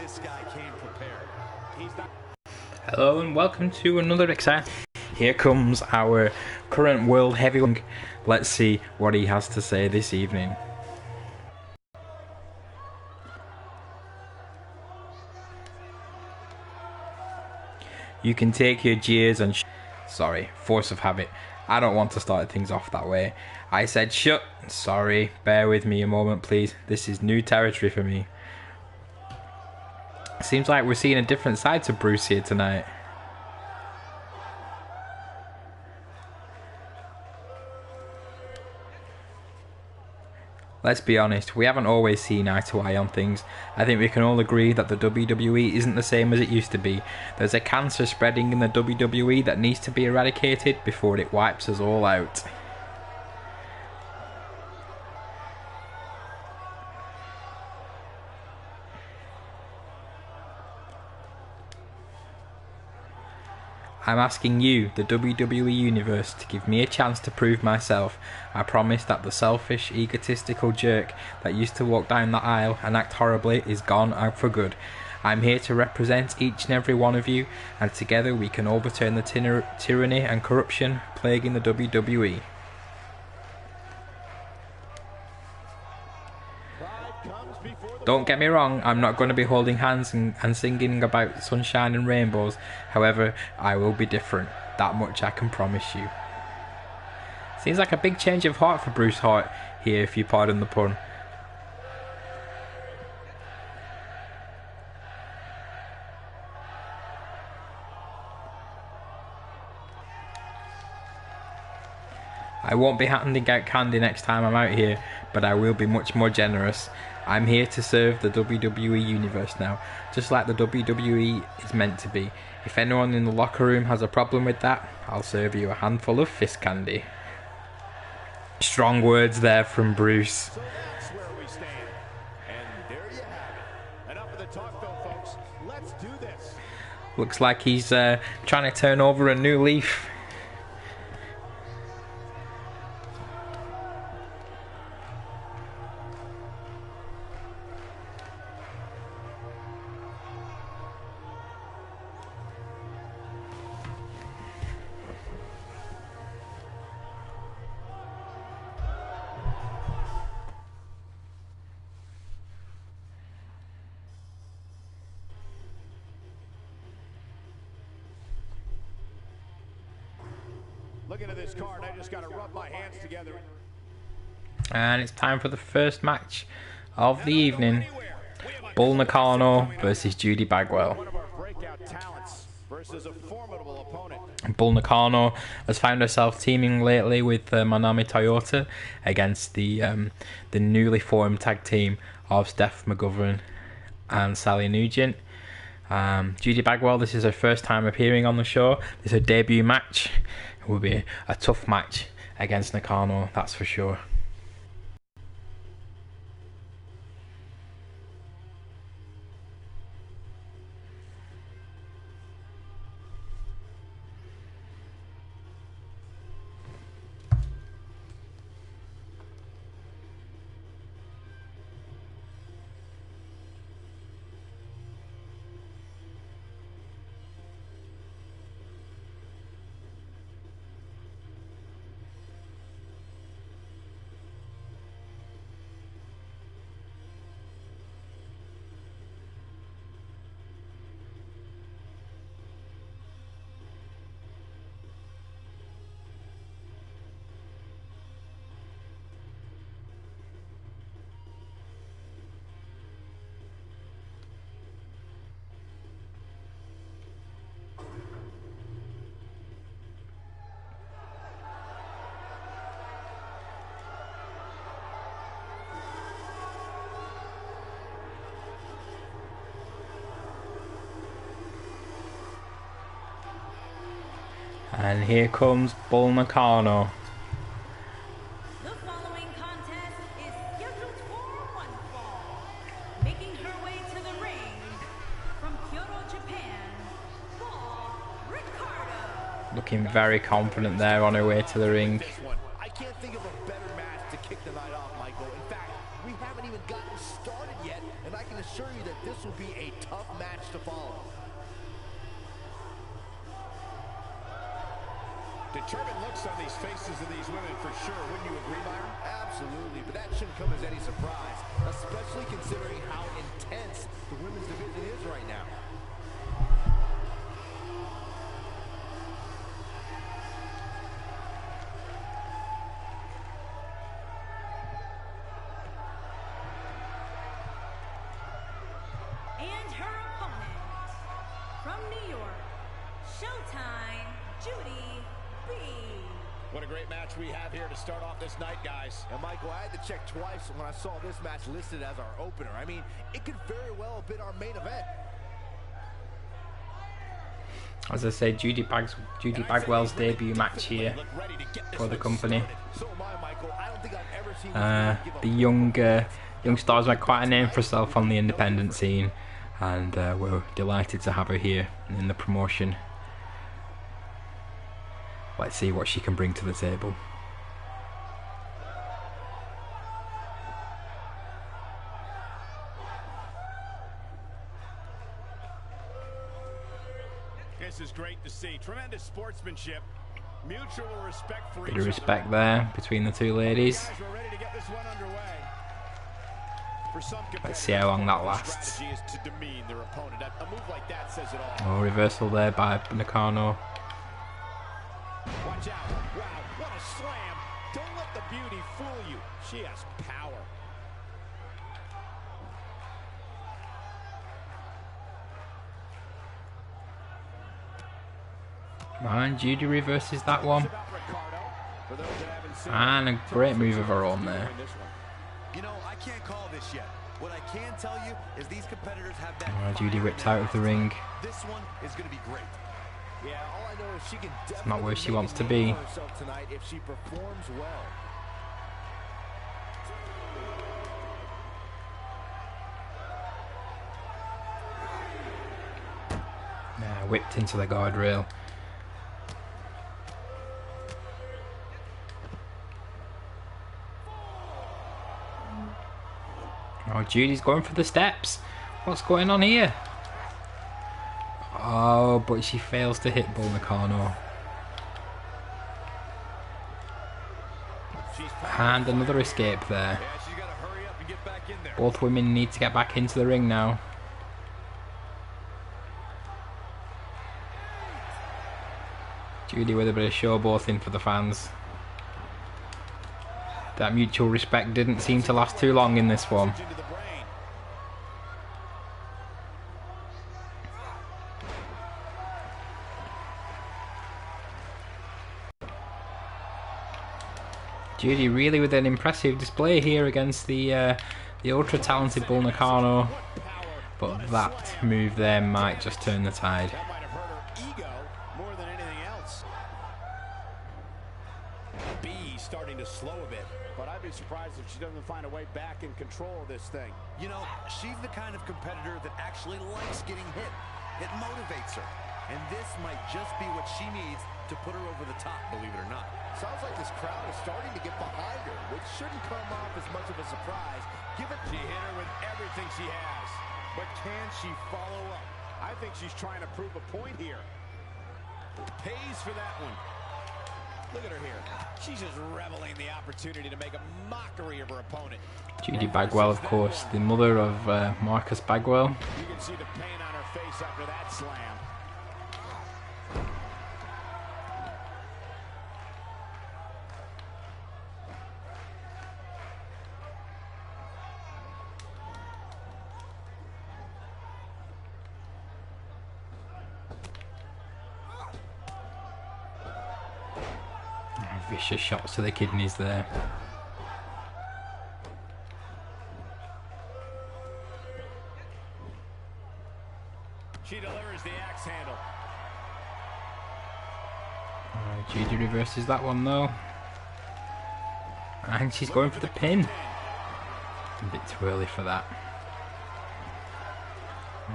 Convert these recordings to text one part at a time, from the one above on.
this guy came prepared. He's not. Hello and welcome to another exciting. Here comes our current world heavyweight. Let's see what he has to say this evening. You can take your jeers and sorry, force of habit. I don't want to start things off that way. I said shut. Sorry, bear with me a moment please. This is new territory for me. Seems like we're seeing a different side to Bruce here tonight. Let's be honest, we haven't always seen eye to eye on things. I think we can all agree that the WWE isn't the same as it used to be. There's a cancer spreading in the WWE that needs to be eradicated before it wipes us all out. I'm asking you, the WWE Universe, to give me a chance to prove myself. I promise that the selfish, egotistical jerk that used to walk down the aisle and act horribly is gone out for good. I'm here to represent each and every one of you, and together we can overturn the tyranny and corruption plaguing the WWE. Don't get me wrong, I'm not going to be holding hands and singing about sunshine and rainbows. However, I will be different. That much I can promise you. Seems like a big change of heart for Bruce Hart here, if you pardon the pun. I won't be handing out candy next time I'm out here, but I will be much more generous. I'm here to serve the WWE Universe now, just like the WWE is meant to be. If anyone in the locker room has a problem with that, I'll serve you a handful of fist candy. Strong words there from Bruce. So that's where we stand. And there you have it. Enough of the talk though, folks. Let's do this. Looks like he's trying to turn over a new leaf. Looking at this card, I just got to rub my hands together. And it's time for the first match of the evening. Bull Nakano versus Judy Bagwell. One of our breakout talents versus a formidable opponent. Bull Nakano has found herself teaming lately with Manami Toyota against the newly formed tag team of Steph McGovern and Sally Nugent. Judy Bagwell, this is her first time appearing on the show. This is her debut match. It will be a tough match against Nakano, that's for sure. And here comes Bull Nakano. The following contest is scheduled for one fall. Making her way to the ring from Kyoto, Japan, Paul Ricardo. Looking very confident there on her way to the ring. I can't think of a better match to kick the night off, Michael. In fact, we haven't even gotten started yet, and I can assure you that this will be a tough match to follow. Determined looks on these faces of these women for sure, wouldn't you agree, Byron? Absolutely, but that shouldn't come as any surprise, especially considering how intense the women's division is right now. And her opponent, from New York, Showtime, Judy B. What a great match we have here to start off this night, guys. And Michael, I had to check twice when I saw this match listed as our opener. I mean, it could very well have been our main event. As I said, Judy Bagwell's debut match here for the company. The young stars made quite a name for herself on the independent scene, and we're delighted to have her here in the promotion. Let's see what she can bring to the table. This is great to see. Tremendous sportsmanship, mutual respect for each other. Bit of respect there between the two ladies. Let's see how long that lasts. Oh, reversal there by Nakano. Watch out. Wow, what a slam. Don't let the beauty fool you. She has power. And Judy reverses that one. And a great move of her own there. You know, I can't call this yet. What I can tell you is these competitors have that. Judy whips out of the ring. This one is going to be great. Yeah, all I know is she can It's not where she wants to be. Tonight if she performs well. Whipped into the guardrail. Oh, Judy's going for the steps. What's going on here? Oh, but she fails to hit Bull Nakano. And another escape there. Both women need to get back into the ring now. Judy with a bit of showboating for the fans. That mutual respect didn't seem to last too long in this one. Judy really with an impressive display here against the ultra talented Bull Nakano, but that move there might just turn the tide. That might have hurt her ego more than anything else. B starting to slow a bit, but I'd be surprised if she doesn't find a way back in control of this thing. You know, she's the kind of competitor that actually likes getting hit. It motivates her. And this might just be what she needs to put her over the top, believe it or not. Sounds like this crowd is starting to get behind her, which shouldn't come off as much of a surprise. She hit her with everything she has. But can she follow up? I think she's trying to prove a point here. Pays for that one. Look at her here. She's just reveling the opportunity to make a mockery of her opponent. Judy Bagwell, of course, the mother of Marcus Bagwell. You can see the pain on her face after that slam. Vicious shots to the kidneys there. She delivers the axe handle. Judy reverses that one though. And she's going for the pin. A bit too early for that.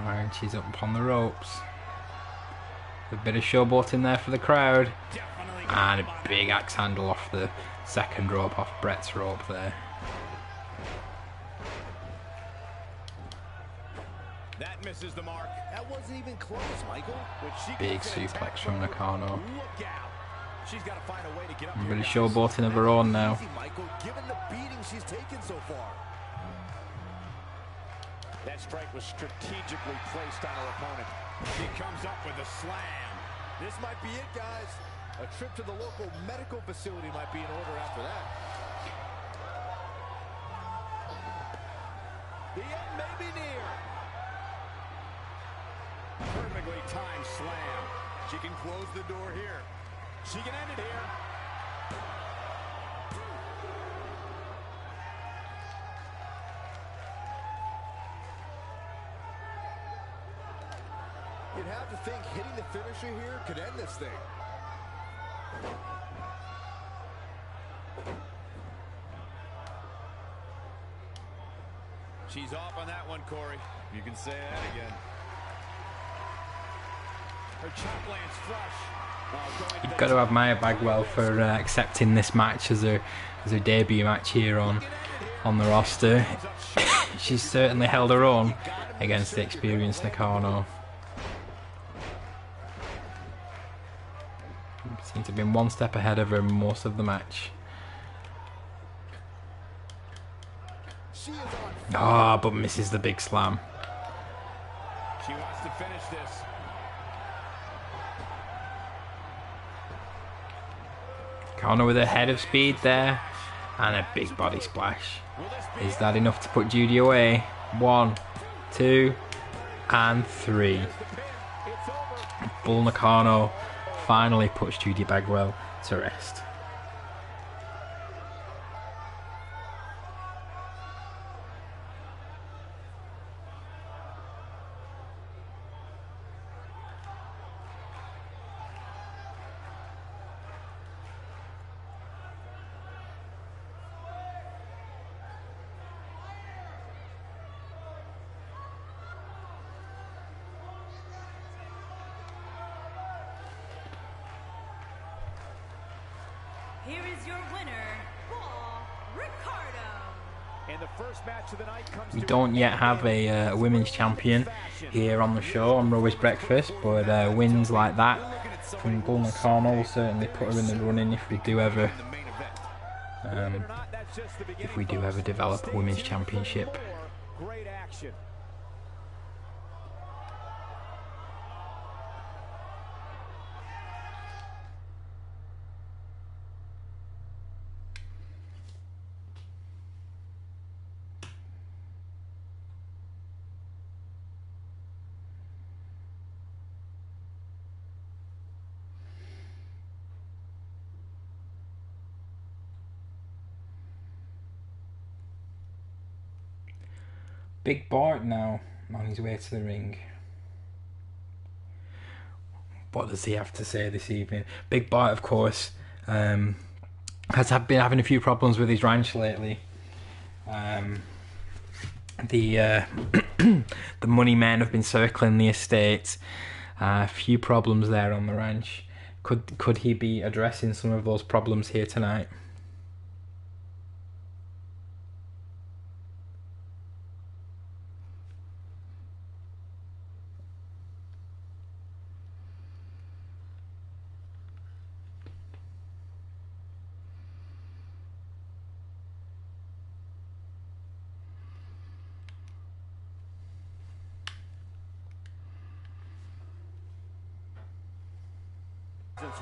And she's up on the ropes. A bit of showboating there for the crowd. And a big axe handle off the second rope, off Brett's rope there. misses the mark. That wasn't even close, Michael. Big suplex from Nakano. Look out. She's got to find a way to get up I'm here, really guys. showboating of her own now. Easy, Michael, given the beating she's taken so far. That strike was strategically placed on her opponent. She comes up with a slam. This might be it, guys. A trip to the local medical facility might be in order after that. The end may be near. Perfectly timed slam. She can close the door here. She can end it here. You'd have to think hitting the finisher here could end this thing. She's off on that one, Corey. You can say that again. Her chop lands flush. You've got to admire Bagwell for accepting this match as her debut match here on the roster. She's certainly held her own against the experienced Nakano. Seems to have been one step ahead of her most of the match. Ah, but misses the big slam. She wants to finish this. Nakano with a head of speed there and a big body splash. Is that enough to put Judy away? 1, 2, and 3. Bull Nakano finally puts Judy Bagwell to rest. Here is your winner, Paul Ricardo. And the first match of the night comes We to don't yet have a women's champion here on the show on Rowers Breakfast, but wins like that from Bull Nakano will certainly put her in the running if we do ever develop a women's championship. Great action. Big Bart now on his way to the ring. What does he have to say this evening? Big Bart, of course, been having a few problems with his ranch lately. The money men have been circling the estate. A few problems there on the ranch. Could he be addressing some of those problems here tonight?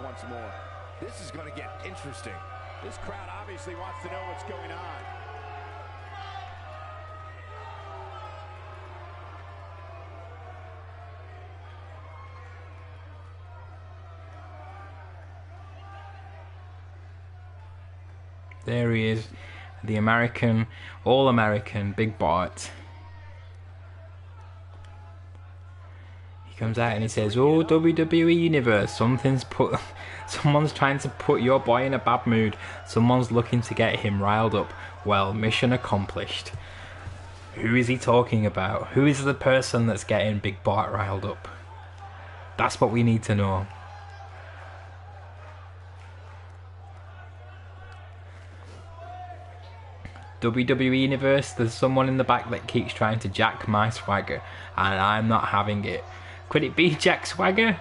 Once more. This is going to get interesting. This crowd obviously wants to know what's going on. There he is, the American, all-American Big Bart. Comes out and he says, "Oh, WWE Universe, someone's trying to put your boy in a bad mood. Someone's looking to get him riled up. Well, mission accomplished." Who is he talking about? Who is the person that's getting Big Bart riled up? That's what we need to know. WWE Universe, there's someone in the back that keeps trying to jack my swagger, and I'm not having it. Could it be Jack Swagger?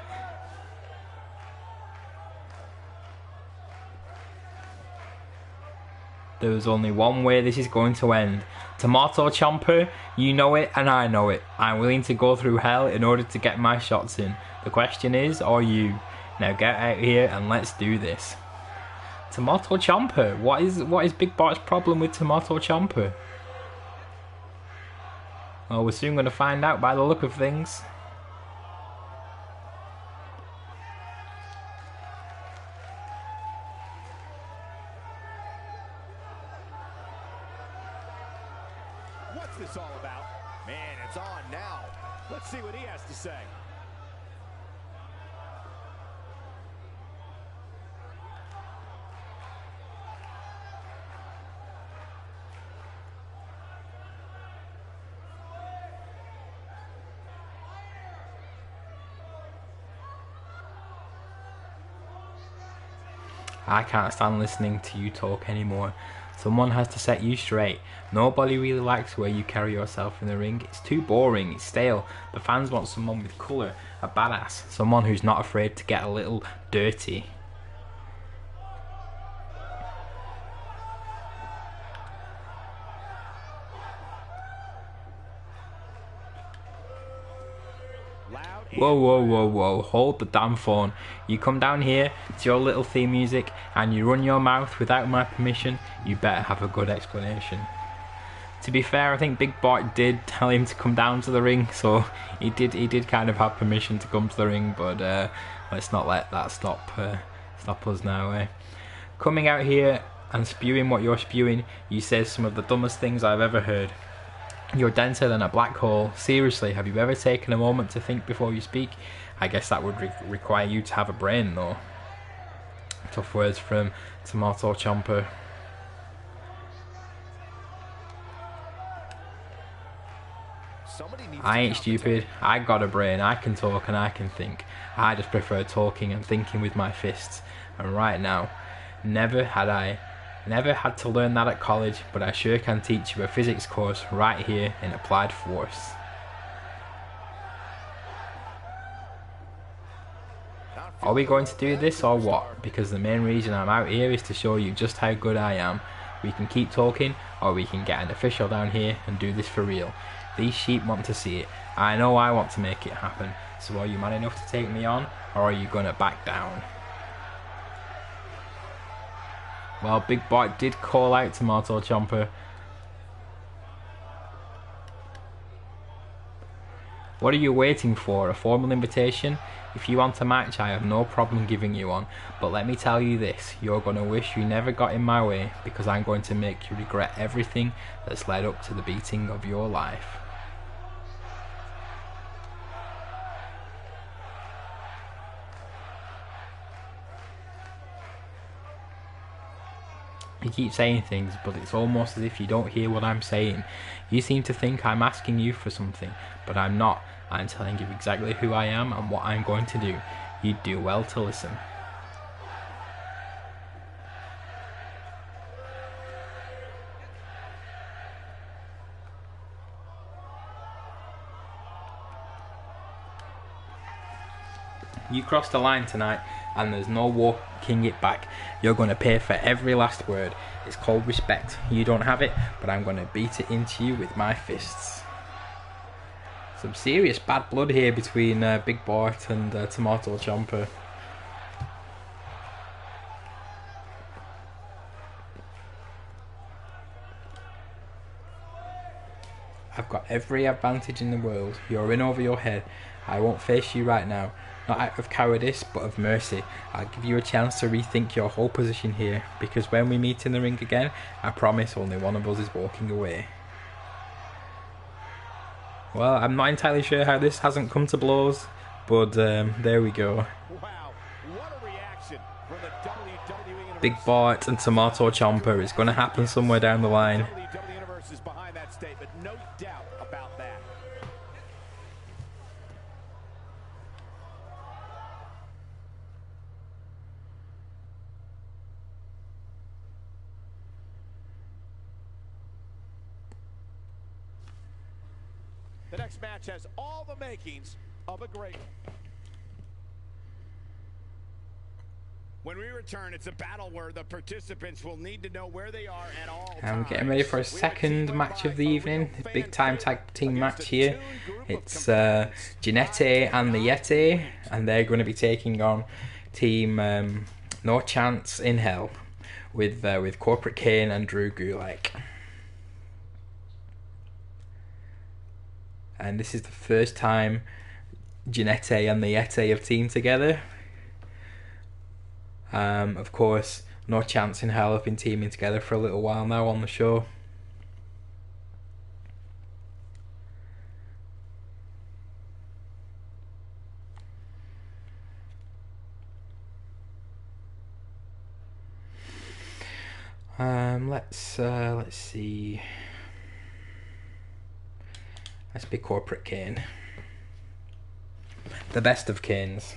There's only one way this is going to end. Tomato Chomper, you know it and I know it. I'm willing to go through hell in order to get my shots in. The question is, are you? Now get out here and let's do this. Tomato Chomper, what is Big Bart's problem with Tomato Chomper? Well, we're soon going to find out by the look of things. What's this all about? Man, it's on now. Let's see what he has to say. I can't stand listening to you talk anymore. Someone has to set you straight. Nobody really likes the way you carry yourself in the ring. It's too boring, it's stale. The fans want someone with colour, a badass, someone who's not afraid to get a little dirty. Whoa, whoa, whoa, whoa, hold the damn phone. You come down here to your little theme music and you run your mouth without my permission, you better have a good explanation. To be fair, I think Big Bart did tell him to come down to the ring, so he did kind of have permission to come to the ring, but let's not let that stop us now, eh? Coming out here and spewing what you're spewing, you say some of the dumbest things I've ever heard. You're denser than a black hole. Seriously, have you ever taken a moment to think before you speak? I guess that would require you to have a brain, though. Tough words from Tomato Chomper. I ain't stupid. I got a brain. I can talk and I can think. I just prefer talking and thinking with my fists. And right now, never had to learn that at college, but I sure can teach you a physics course right here in Applied Force. Are we going to do this or what? Because the main reason I'm out here is to show you just how good I am. We can keep talking, or we can get an official down here and do this for real. These sheep want to see it. I know I want to make it happen. So are you man enough to take me on, or are you gonna back down? Well, Big Bart did call out Tomato Chomper. What are you waiting for? A formal invitation? If you want a match, I have no problem giving you one. But let me tell you this, you're going to wish you never got in my way, because I'm going to make you regret everything that's led up to the beating of your life. You keep saying things, but it's almost as if you don't hear what I'm saying. You seem to think I'm asking you for something, but I'm not. I'm telling you exactly who I am and what I'm going to do. You'd do well to listen. You crossed the line tonight, and there's no walking it back. You're going to pay for every last word. It's called respect. You don't have it, but I'm going to beat it into you with my fists. Some serious bad blood here between Big Bart and Tomato Chomper. I've got every advantage in the world. You're in over your head. I won't face you right now. Not out of cowardice, but of mercy. I'll give you a chance to rethink your whole position here, because when we meet in the ring again, I promise only one of us is walking away. Well, I'm not entirely sure how this hasn't come to blows, but there we go. Wow, what a reaction from the WWE Big Bart and Tomato Chomper. It's going to happen somewhere down the line. WWE Universe is behind that statement, no doubt about that. The next match has all the makings of a great one. When we return, it's a battle where the participants will need to know where they are at all times. And we're getting ready for a second match of the evening. Big time tag team match here. It's Janette and the Yeti, and they're going to be taking on Team No Chance in Hell with Corporate Kane and Drew Gulak. And this is the first time Janette and the Yeti have teamed together. Of course, No Chance in Hell have been teaming together for a little while now on the show. Let's see. Let's be Corporate Kane. The best of Kanes.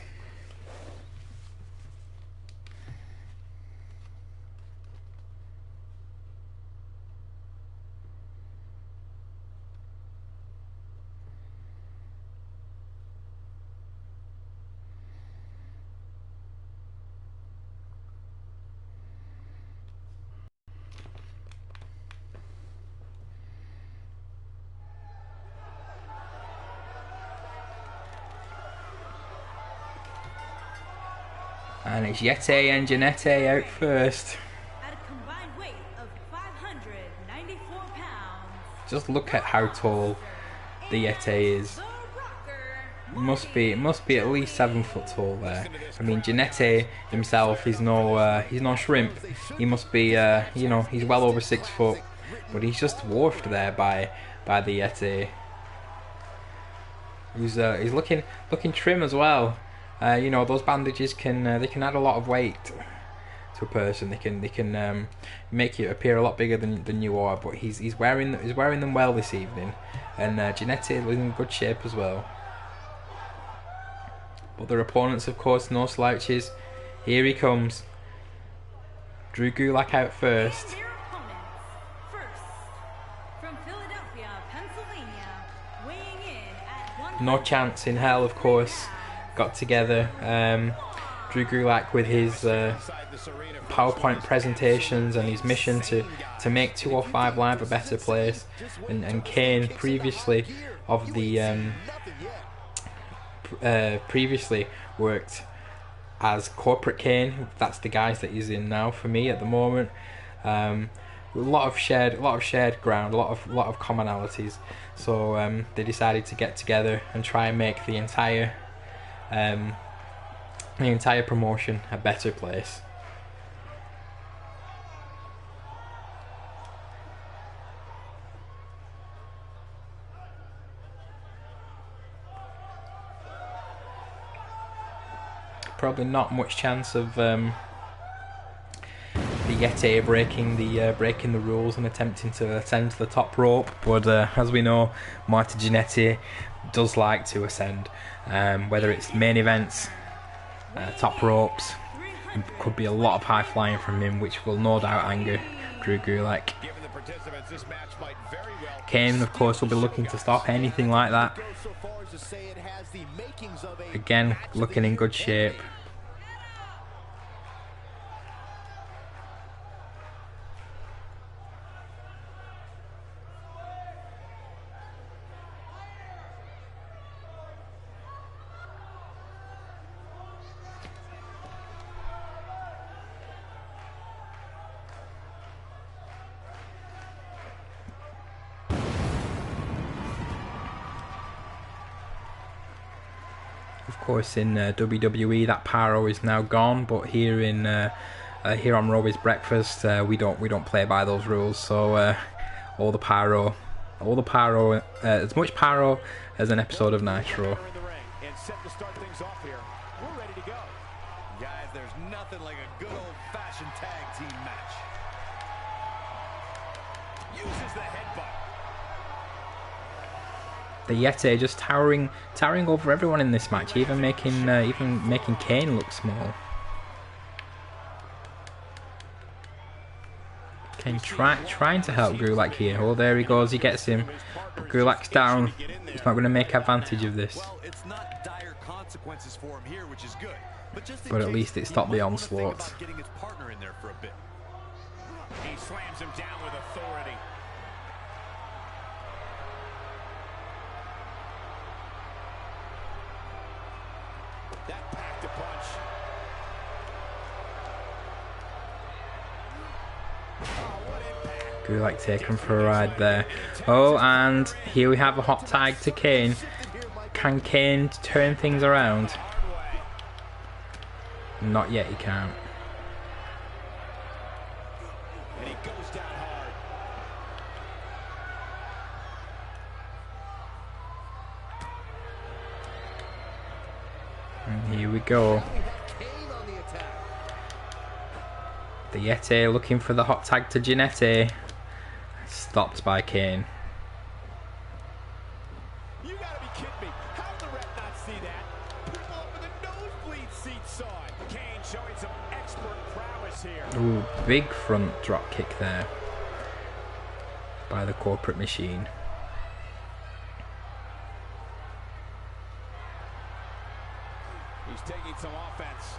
And it's Yeti and Janette out first. At a combined weight of 594 pounds. Just look at how tall the Yeti is. The Rocker. Must be at least 7 foot tall there. I mean, Janette himself is no shrimp. He must be you know, he's well over 6 foot, but he's just dwarfed there by the Yeti. He's looking trim as well. You know, those bandages can add a lot of weight to a person. They can make you appear a lot bigger than you are. But he's wearing them well this evening, and Janette is in good shape as well. But their opponents, of course, no slouches. Here he comes. Drew Gulak out first. And their opponents. First, from Philadelphia, Pennsylvania, weighing in at No Chance in Hell, of course, got together. Drew Gulak with his PowerPoint presentations and his mission to make 205 Live a better place, and Kane previously of the previously worked as Corporate Kane. That's the guys that he's in now for me at the moment. A lot of shared ground, a lot of commonalities. So they decided to get together and try and make the entire promotion a better place. Probably not much chance of the Yeti breaking the rules and attempting to ascend to the top rope, but as we know, Marta Jannetty does like to ascend, whether it's main events, top ropes. Could be a lot of high flying from him, which will no doubt anger Drew Gulak. Kane, of course, will be looking to stop anything like that. Again, looking in good shape. Of course, in WWE, that pyro is now gone, but here on Roby's Breakfast, we don't play by those rules. So all the pyro, as much pyro as an episode of Nitro. Guys, there's nothing like a good old-fashioned tag team match. Uses the headbutt. The Yeti just towering over everyone in this match, even making Kane look small. Kane trying to help Gulak here. Oh, there he goes. He gets him. But Gulak's down. He's not going to make advantage of this. Well, it's not dire consequences for him here, which is good. But at least it stopped the onslaught. Getting his partner in there for a bit. He slams him down with authority. That packed a punch. Gulak taken for a ride there. Oh, and here we have a hot tag to Kane. Can Kane turn things around? Not yet, he can't. And he goes down hard. And here we go. The Yeti looking for the hot tag to Jannetty. Stopped by Kane. You gotta be kidding me. How did the ref not see that? People up in the nosebleed seat saw it. Kane showing some expert prowess here. Ooh, big front drop kick there by the corporate machine. He's taking some offense.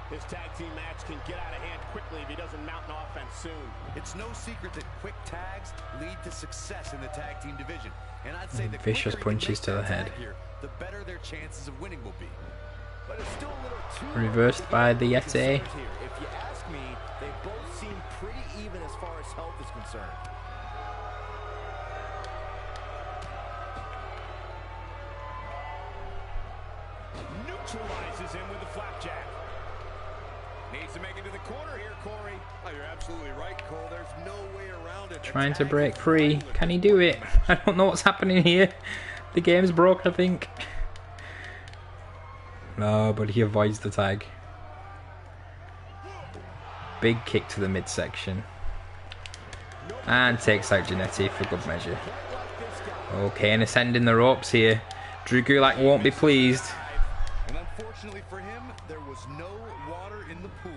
His tag team match can get out of hand quickly if he doesn't mount an offense soon. It's no secret that quick tags lead to success in the tag team division. And I'd say the Vicious quicker he can punches make to the that head. tag here, the better their chances of winning will be. But it's still a little too Reversed by the Yeti. here. If you ask me, they both seem pretty even as far as health is concerned. Neutralizes him with the flapjack. Needs to make it to the corner here, Corey. Oh, you're absolutely right, Cole. There's no way around it. Trying to break free. Can he do it? I don't know what's happening here. The game's broken, I think. No, but he avoids the tag. Big kick to the midsection. And takes out Jannetty for good measure. Okay, and ascending the ropes here. Drew Gulak won't be pleased. And unfortunately for him, there was no water in the pool.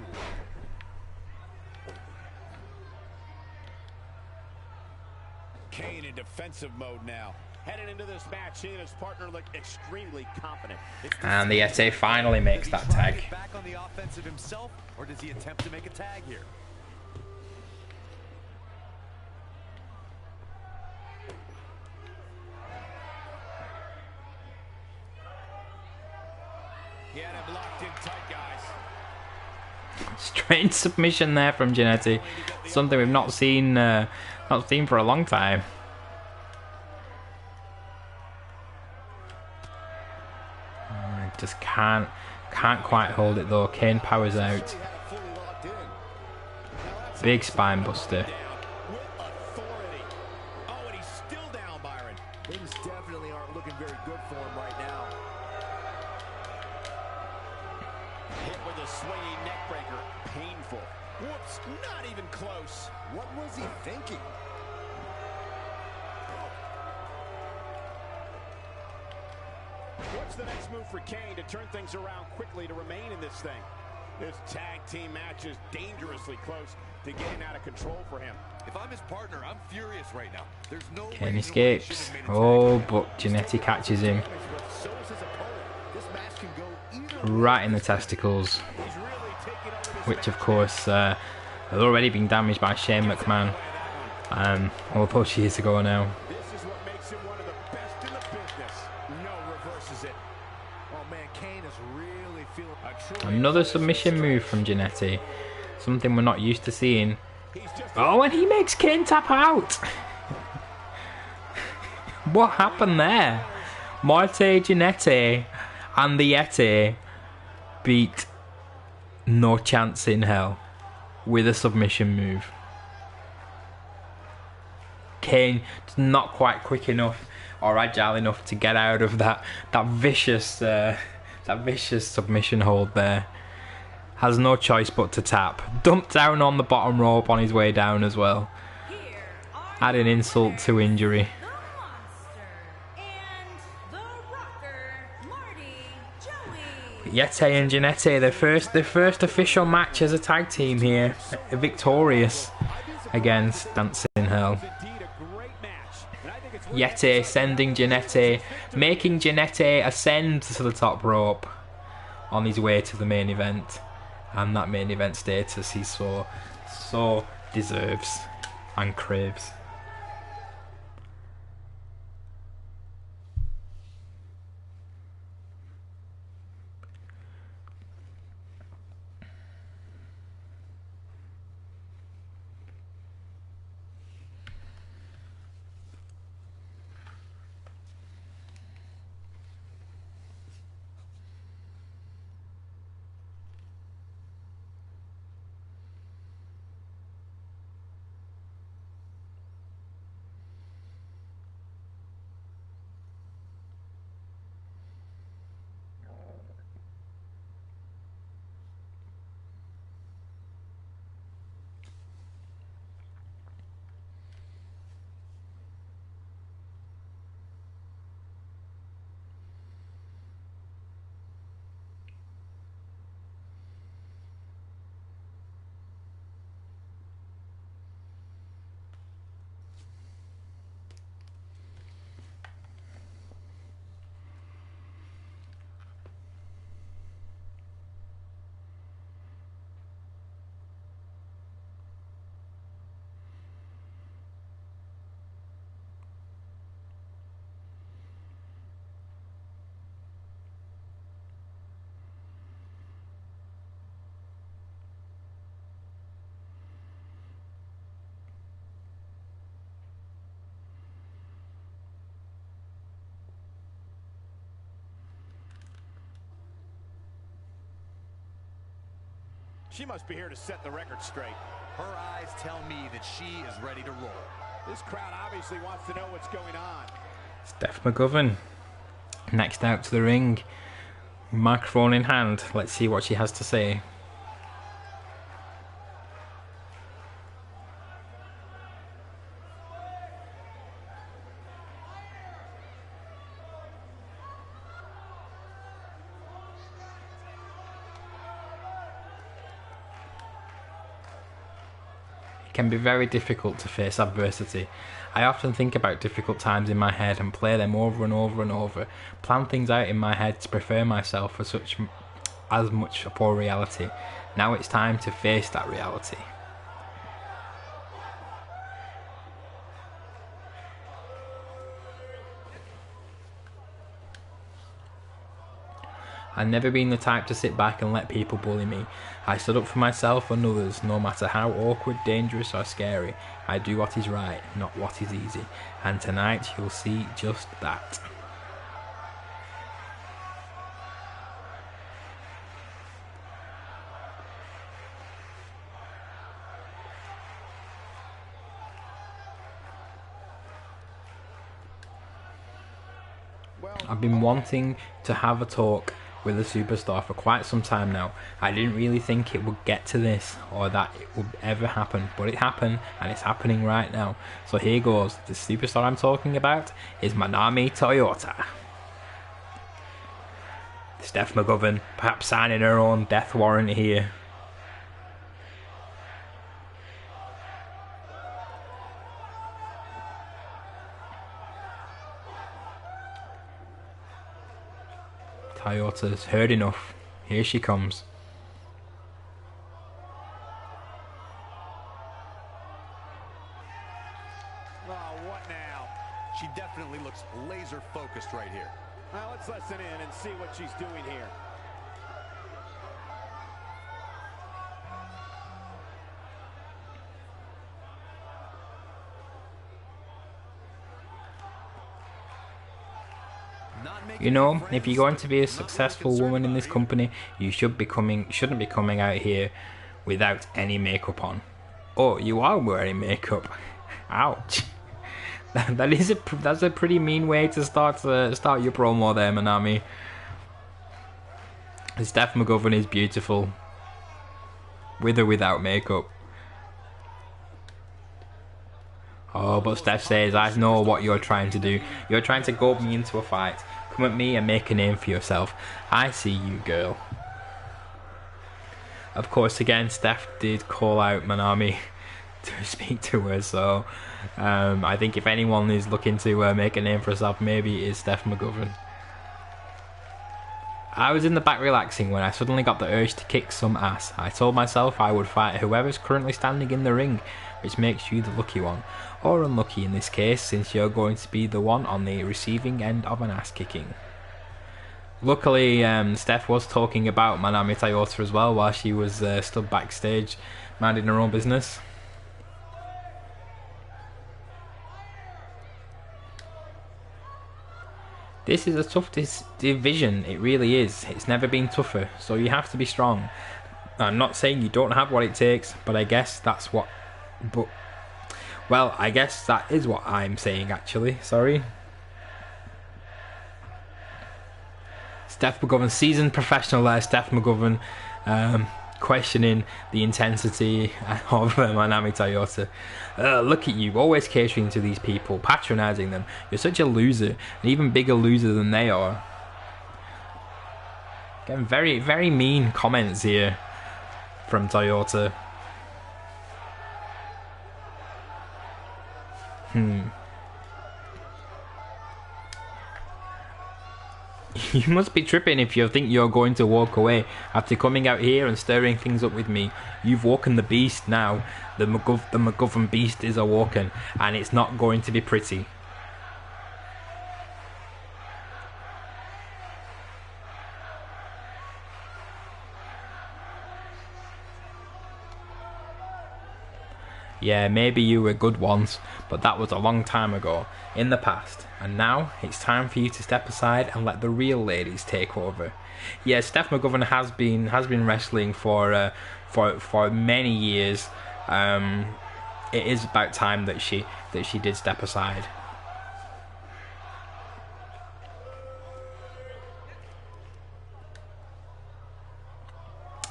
Kane in defensive mode now. Headed into this match, he and his partner look extremely confident. And the Yeti finally makes that tag. Back on the offensive himself, or does he attempt to make a tag here? He had him locked in tight, guys. Strange submission there from Jannetty. Something we've not seen for a long time. Just can't quite hold it though. Kane powers out. Big spine buster. Oh, and he's still down, Byron. Things definitely aren't looking very good for him right now. Hit with a swinging neckbreaker. Painful. Whoops, not even close. What was he thinking? What's the next move for Kane to turn things around quickly to remain in this thing? This tag team match is dangerously close to getting out of control for him. If I'm his partner, I'm furious right now. There's no way Kane he escapes. shouldn't have made a Oh, tag. but Jannetty catches him So is his opponent. This match can go either way. right in the testicles, He's really taking over this which of match. course has already been damaged by Shane McMahon. Almost years ago now. This is what makes him one of the best in the business. No reverses it. Oh man, Kane is really feeling a true. Another submission move from Jannetty. Something we're not used to seeing. He's just Oh, and he makes Kane tap out. What happened there? Morte Jannetty and the Yeti beat No Chance in Hell with a submission move. Kane not quite quick enough or agile enough to get out of that vicious submission hold there. Has no choice but to tap. Dumped down on the bottom rope on his way down as well. Here are Adding insult to injury. the Monster and the Rocker, Marty, Joey. Yeti and Jannetty, their first official match as a tag team here, victorious. against Dancing Hell. Yeti sending Jannetty, making Jannetty ascend to the top rope on his way to the main event, and that main event status he so deserves and craves. She must be here to set the record straight. Her eyes tell me that she is ready to roll. This crowd obviously wants to know what's going on. Steph McGovern next out to the ring, microphone in hand. Let's see what she has to say. Can be very difficult to face adversity. I often think about difficult times in my head and play them over and over and over, plan things out in my head to prepare myself for such as much upon reality. Now it's time to face that reality. I've never been the type to sit back and let people bully me. I stood up for myself and others, no matter how awkward, dangerous or scary. I do what is right, not what is easy. And tonight you'll see just that. I've been wanting to have a talk with a superstar for quite some time now. I didn't really think it would get to this or that it would ever happen, but it happened and it's happening right now. So here goes. The superstar I'm talking about is Manami Toyota. Steph McGovern perhaps signing her own death warrant here. Toyota's heard enough. Here she comes. Oh, what now? She definitely looks laser focused right here. Now let's listen in and see what she's doing here. You know, if you're going to be a successful woman in this company, you shouldn't be coming out here without any makeup on. Oh, you are wearing makeup. Ouch. That's a pretty mean way to start your promo there, Manami. Steph McGovern is beautiful, with or without makeup. Oh, but Steph says, I know what you're trying to do. You're trying to goad me into a fight. Come at me and make a name for yourself. I see you, girl. Of course, again, Steph did call out Manami to speak to her. So I think if anyone is looking to make a name for herself, maybe it is Steph McGovern. I was in the back relaxing when I suddenly got the urge to kick some ass. I told myself I would fight whoever's currently standing in the ring, which makes you the lucky one. Or unlucky in this case, since you're going to be the one on the receiving end of an ass kicking. Luckily, Steph was talking about Manami Toyota as well while she was stood backstage minding her own business. This is a tough division, it really is. It's never been tougher, so you have to be strong. I'm not saying you don't have what it takes, but I guess that's what... Well, I guess that is what I'm saying, actually. Sorry. Steph McGovern, seasoned professional there, Steph McGovern, questioning the intensity of Manami Toyota. Look at you, always catering to these people, patronising them. You're such a loser, an even bigger loser than they are. Again, very, very mean comments here from Toyota. You must be tripping if you think you're going to walk away after coming out here and stirring things up with me. You've woken the beast now. The McGovern beast is awoken, and it's not going to be pretty. Yeah, maybe you were good once, but that was a long time ago, in the past. And now, it's time for you to step aside and let the real ladies take over. Yeah, Steph McGovern has been wrestling for many years. It is about time that she did step aside.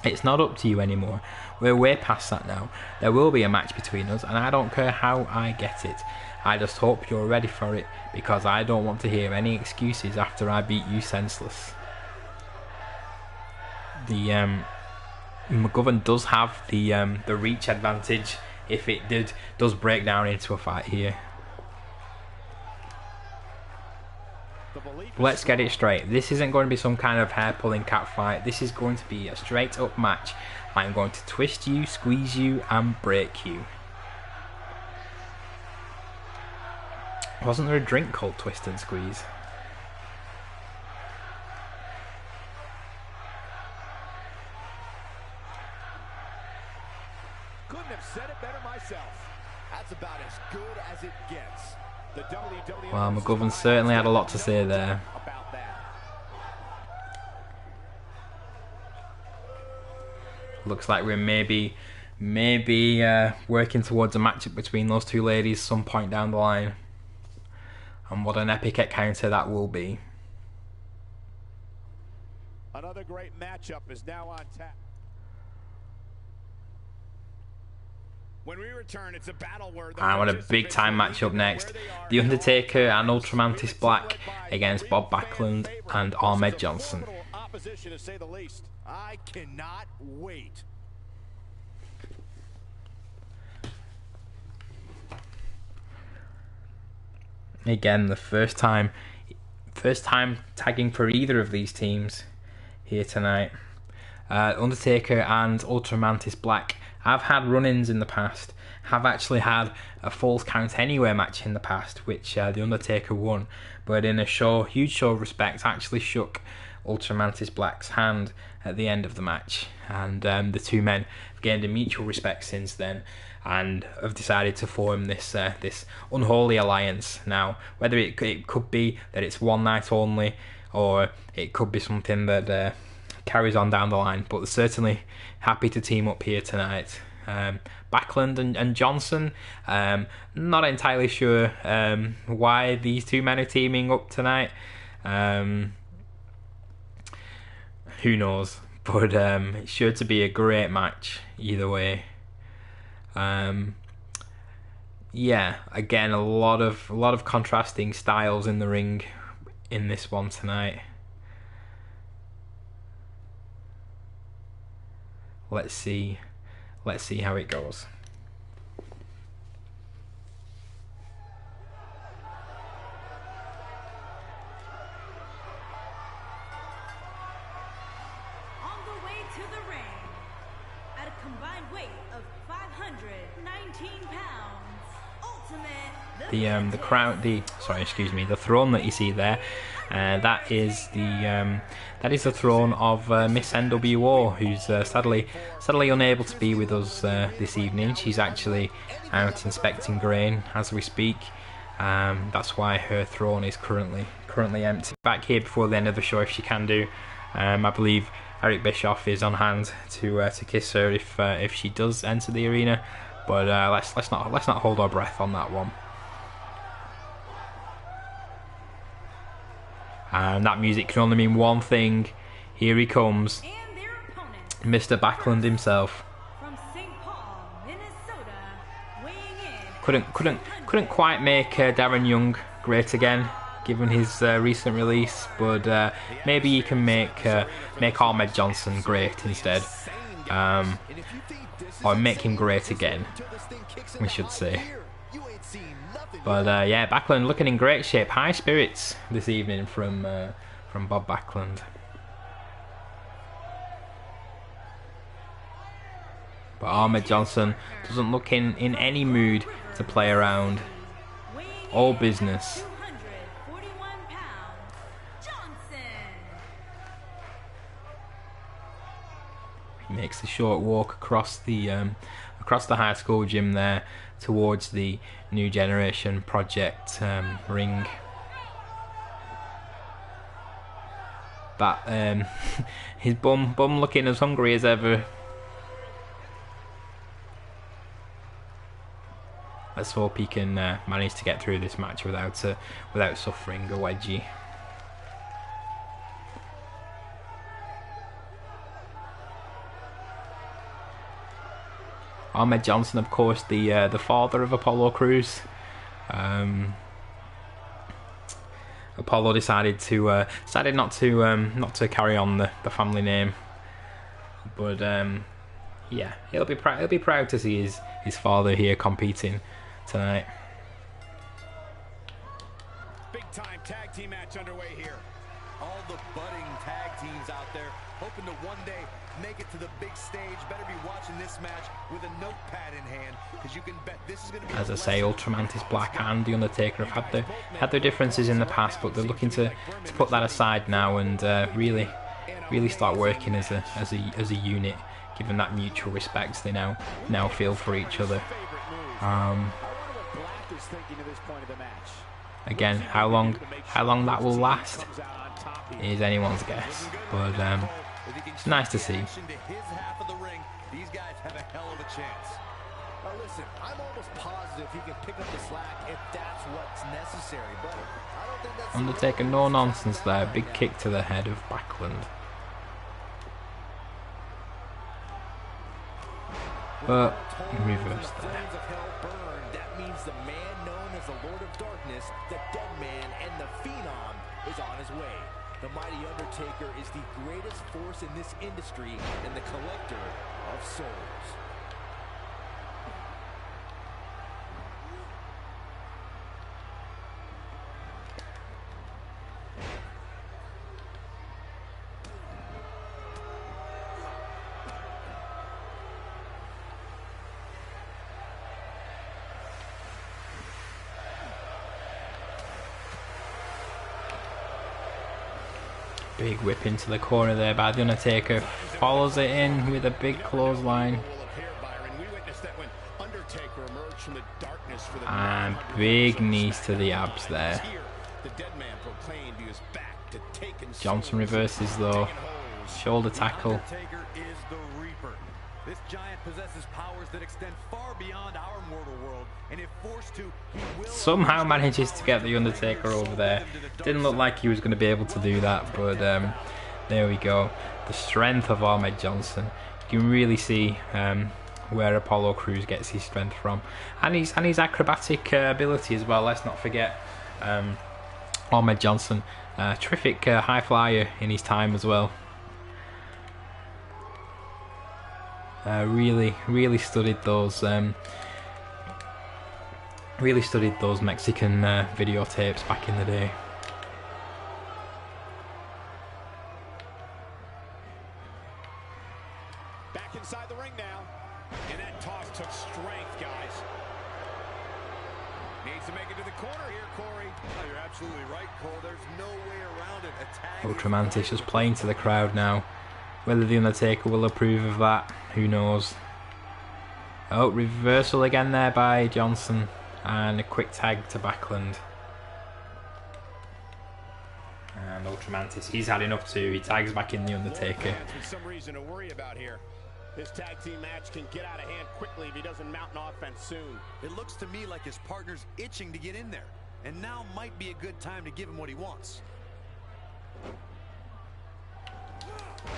It's not up to you anymore. We're way past that now. There will be a match between us, and I don't care how I get it. I just hope you're ready for it, because I don't want to hear any excuses after I beat you senseless. The McGovern does have the reach advantage if it does break down into a fight here. Let's get it straight. This isn't going to be some kind of hair-pulling cat fight. This is going to be a straight-up match. I'm going to twist you, squeeze you, and break you. Wasn't there a drink called Twist and Squeeze? Couldn't have said it better myself. That's about as good as it gets. Well, McGovern certainly had a lot to say there. Looks like we're maybe working towards a matchup between those two ladies some point down the line. And what an epic encounter that will be. Another great matchup is now on tap. When we return, it's a battle where I want a big time match up next. The Undertaker and Ultramantis Black against Bob Backlund and Ahmed Johnson. Opposition, to say the least. I cannot wait. Again, the first time tagging for either of these teams here tonight. Undertaker and Ultramantis Black have had run-ins in the past, have actually had a Falls Count Anywhere match in the past, which The Undertaker won, but in a huge show of respect, actually shook Ultramantis Black's hand at the end of the match, and the two men have gained a mutual respect since then, and have decided to form this unholy alliance. Now, whether it could be that it's one night only, or it could be something that carries on down the line, but certainly happy to team up here tonight. Backlund and Johnson, not entirely sure why these two men are teaming up tonight. Who knows, but it's sure to be a great match either way. Yeah, again, a lot of contrasting styles in the ring in this one tonight. Let's see how it goes. to the ring, at a combined weight of 519 pounds, Ultimate the throne that you see there, that is the throne of Miss NWO, who's sadly unable to be with us this evening. She's actually out inspecting grain as we speak. That's why her throne is currently empty. Back here before the end of the show if she can do. I believe Eric Bischoff is on hand to kiss her if she does enter the arena. But let's not hold our breath on that one. And that music can only mean one thing. Here he comes, and their opponent, Mr. Backlund himself. from St. Paul, Minnesota, weighing in. Couldn't quite make Darren Young great again, given his recent release. But maybe he can make Ahmed Johnson great instead, or make him great again, we should say. But yeah, Backlund looking in great shape. High spirits this evening from Bob Backlund. But Ahmed Johnson doesn't look in any mood to play around. All business. 241 pounds, Johnson. He makes the short walk across the high school gym there towards the New Generation Project ring. That his bum looking as hungry as ever. Let's hope he can manage to get through this match without suffering a wedgie. Ahmed Johnson, of course, the father of Apollo Crews. Apollo decided not to carry on the family name, but yeah, he'll be proud to see his father here competing tonight. Big time tag team match underway here. All the budding tag teams out there hoping to one day make it to the big stage. Better be watching this match with a notepad in hand, because you can bet this is going to be. As I say, Ultramantis Black and The Undertaker have had their differences in the past, but they're looking to put that aside now and really start working as a unit, given that mutual respect they now feel for each other. Again, how long that will last is anyone's guess, but it's nice to see. These guys have a hell of a chance. Listen, I'm almost positive he can pick up the slack if that's what's necessary, but I don't think that's Undertaker, no nonsense there. Big kick to the head of Backlund. But reverse there. That means the man known as the Lord of Darkness, the Dead Man, and the Phenom is on his way. The mighty Undertaker is the greatest force in this industry and the collector of souls. Big whip into the corner there by The Undertaker. Follows it in with a big clothesline. And big knees to the abs there. Johnson reverses though. Shoulder tackle. This giant possesses powers that extend far beyond our mortal world, and if forced to, he will Somehow manages to get The Undertaker over there. Didn't look like he was going to be able to do that, but there we go. The strength of Ahmed Johnson. You can really see where Apollo Crews gets his strength from, and his acrobatic ability as well. Let's not forget Ahmed Johnson, terrific high flyer in his time as well. Really studied those Mexican videotapes back in the day. back inside the ring now. And that toss took strength, guys. Needs to make it to the corner here, Corey. Oh, you're absolutely right, Cole. There's no way around it. A tag Ultramantis just playing to the crowd now. Whether the Undertaker will approve of that, who knows. Oh, reversal again there by Johnson. And a quick tag to Backlund. And Ultramantis, he's had enough too. He tags back in the Undertaker. With some reason to worry about here. This tag team match can get out of hand quickly if he doesn't mount an offense soon. It looks to me like his partner's itching to get in there. And now might be a good time to give him what he wants.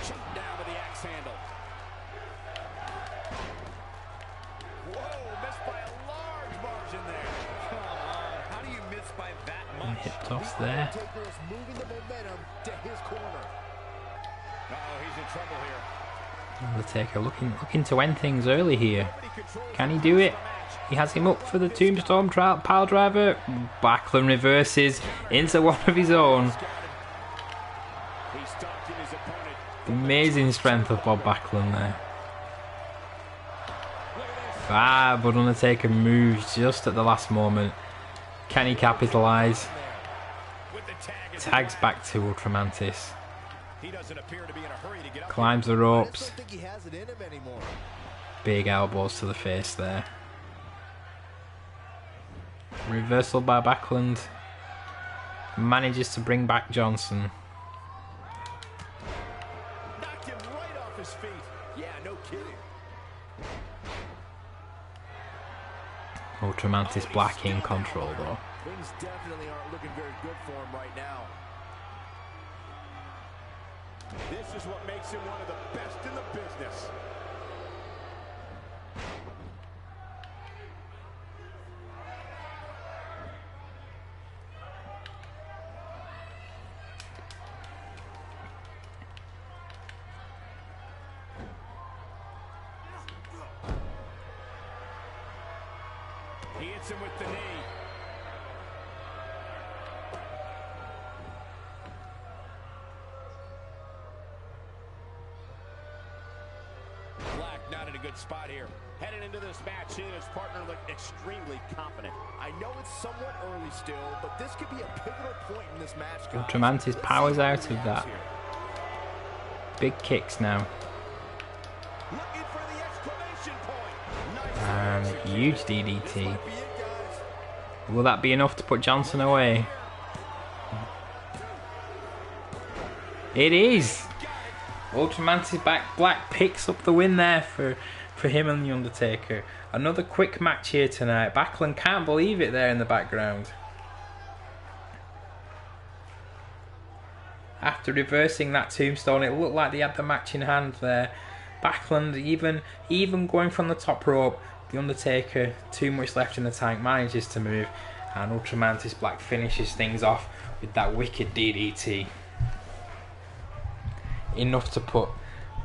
Shot down with the axe handle. Whoa, missed by a large margin there. Come on, how do you miss by that much? Hip toss there. Moving the momentum to his corner. Uh-oh, he's in trouble here. Undertaker looking to end things early here. Can he do it? He has him up for the tombstone pile driver. Backlund reverses into one of his own. The amazing strength of Bob Backlund there. Ah, but Undertaker moves just at the last moment. Can he capitalise? Tags back to Ultramantis. Climbs the ropes. Big elbows to the face there. Reversal by Backlund. Manages to bring back Johnson. Knocked him right off his feet. Yeah, no kidding. Ultramantis Black in control though. Things definitely aren't looking very good for him right now. This is what makes him one of the best in the business. He hits him with the knee. Black not in a good spot here. Headed into this match, seeing his partner look extremely confident. I know it's somewhat early still, but this could be a pivotal point in this match, guys. Ultramantis powers out of that. Big kicks now. Looking for the exclamation point. Nice. And a huge DDT. Will that be enough to put Johnson away? It is! Ultramantis Black picks up the win there for him and The Undertaker. Another quick match here tonight. Backlund can't believe it there in the background. After reversing that tombstone, it looked like they had the match in hand there. Backlund even going from the top rope. The Undertaker, too much left in the tank, manages to move, and Ultramantis Black finishes things off with that wicked DDT. Enough to put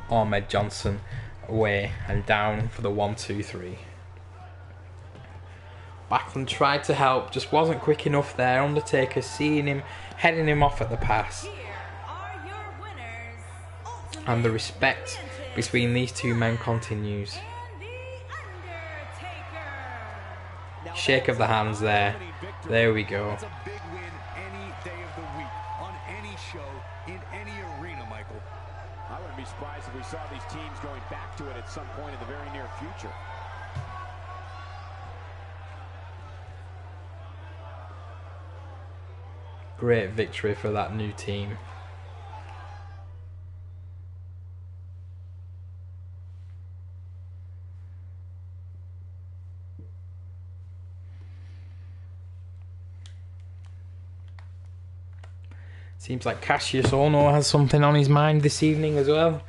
Ahmed Johnson away and down for the 1-2-3. Backlund tried to help, just wasn't quick enough there. Undertaker seeing him, heading him off at the pass. And the respect between these two men continues. Shake of the hands there. There we go. It's a big win any day of the week, on any show, in any arena, Michael. I wouldn't be surprised if we saw these teams going back to it at some point in the very near future. Great victory for that new team. Seems like Cassius Ono has something on his mind this evening as well.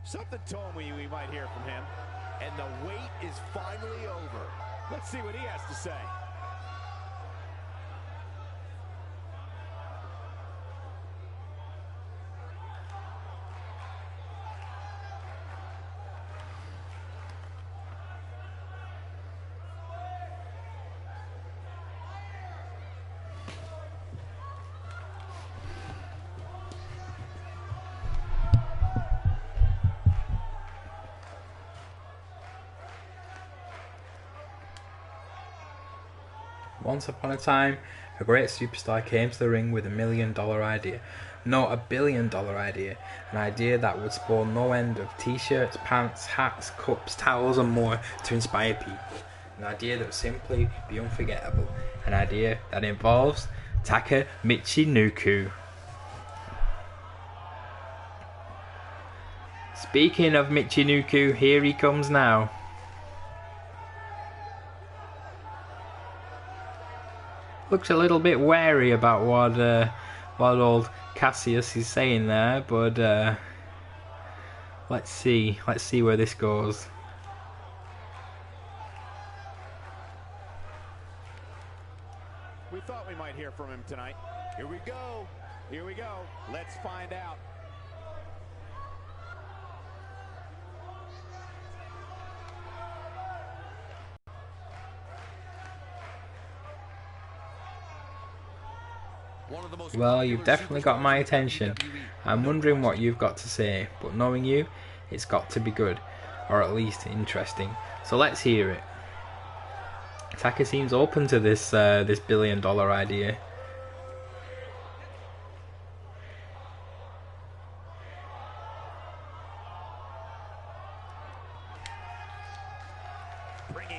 Something told me we might hear from him. And the wait is finally over. Let's see what he has to say. Once upon a time, a great superstar came to the ring with $1 million idea. No, $1 billion idea. An idea that would spawn no end of t-shirts, pants, hats, cups, towels and more to inspire people. An idea that would simply be unforgettable. An idea that involves Taka Michinoku. Speaking of Michinoku, here he comes now. Looks a little bit wary about what old Cassius is saying there, but let's see where this goes. We thought we might hear from him tonight. Here we go. Here we go. Let's find out. Well, you've definitely got my attention. I'm wondering what you've got to say, but knowing you, it's got to be good, or at least interesting. So let's hear it. Taka seems open to this this $1 billion idea.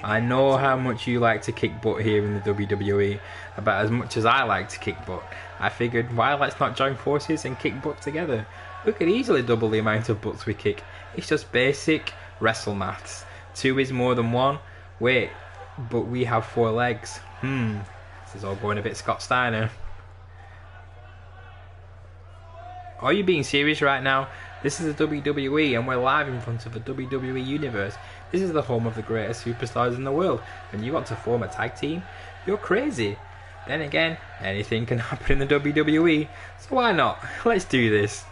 I know how much you like to kick butt here in the WWE, about as much as I like to kick butt. I figured, why let's not join forces and kick butt together? We could easily double the amount of butts we kick. It's just basic wrestle maths. 2 is more than 1. Wait, but we have 4 legs. This is all going a bit Scott Steiner. Are you being serious right now? This is the WWE and we're live in front of the WWE Universe. This is the home of the greatest superstars in the world. And you want to form a tag team? You're crazy. Then again, anything can happen in the WWE. So why not? Let's do this.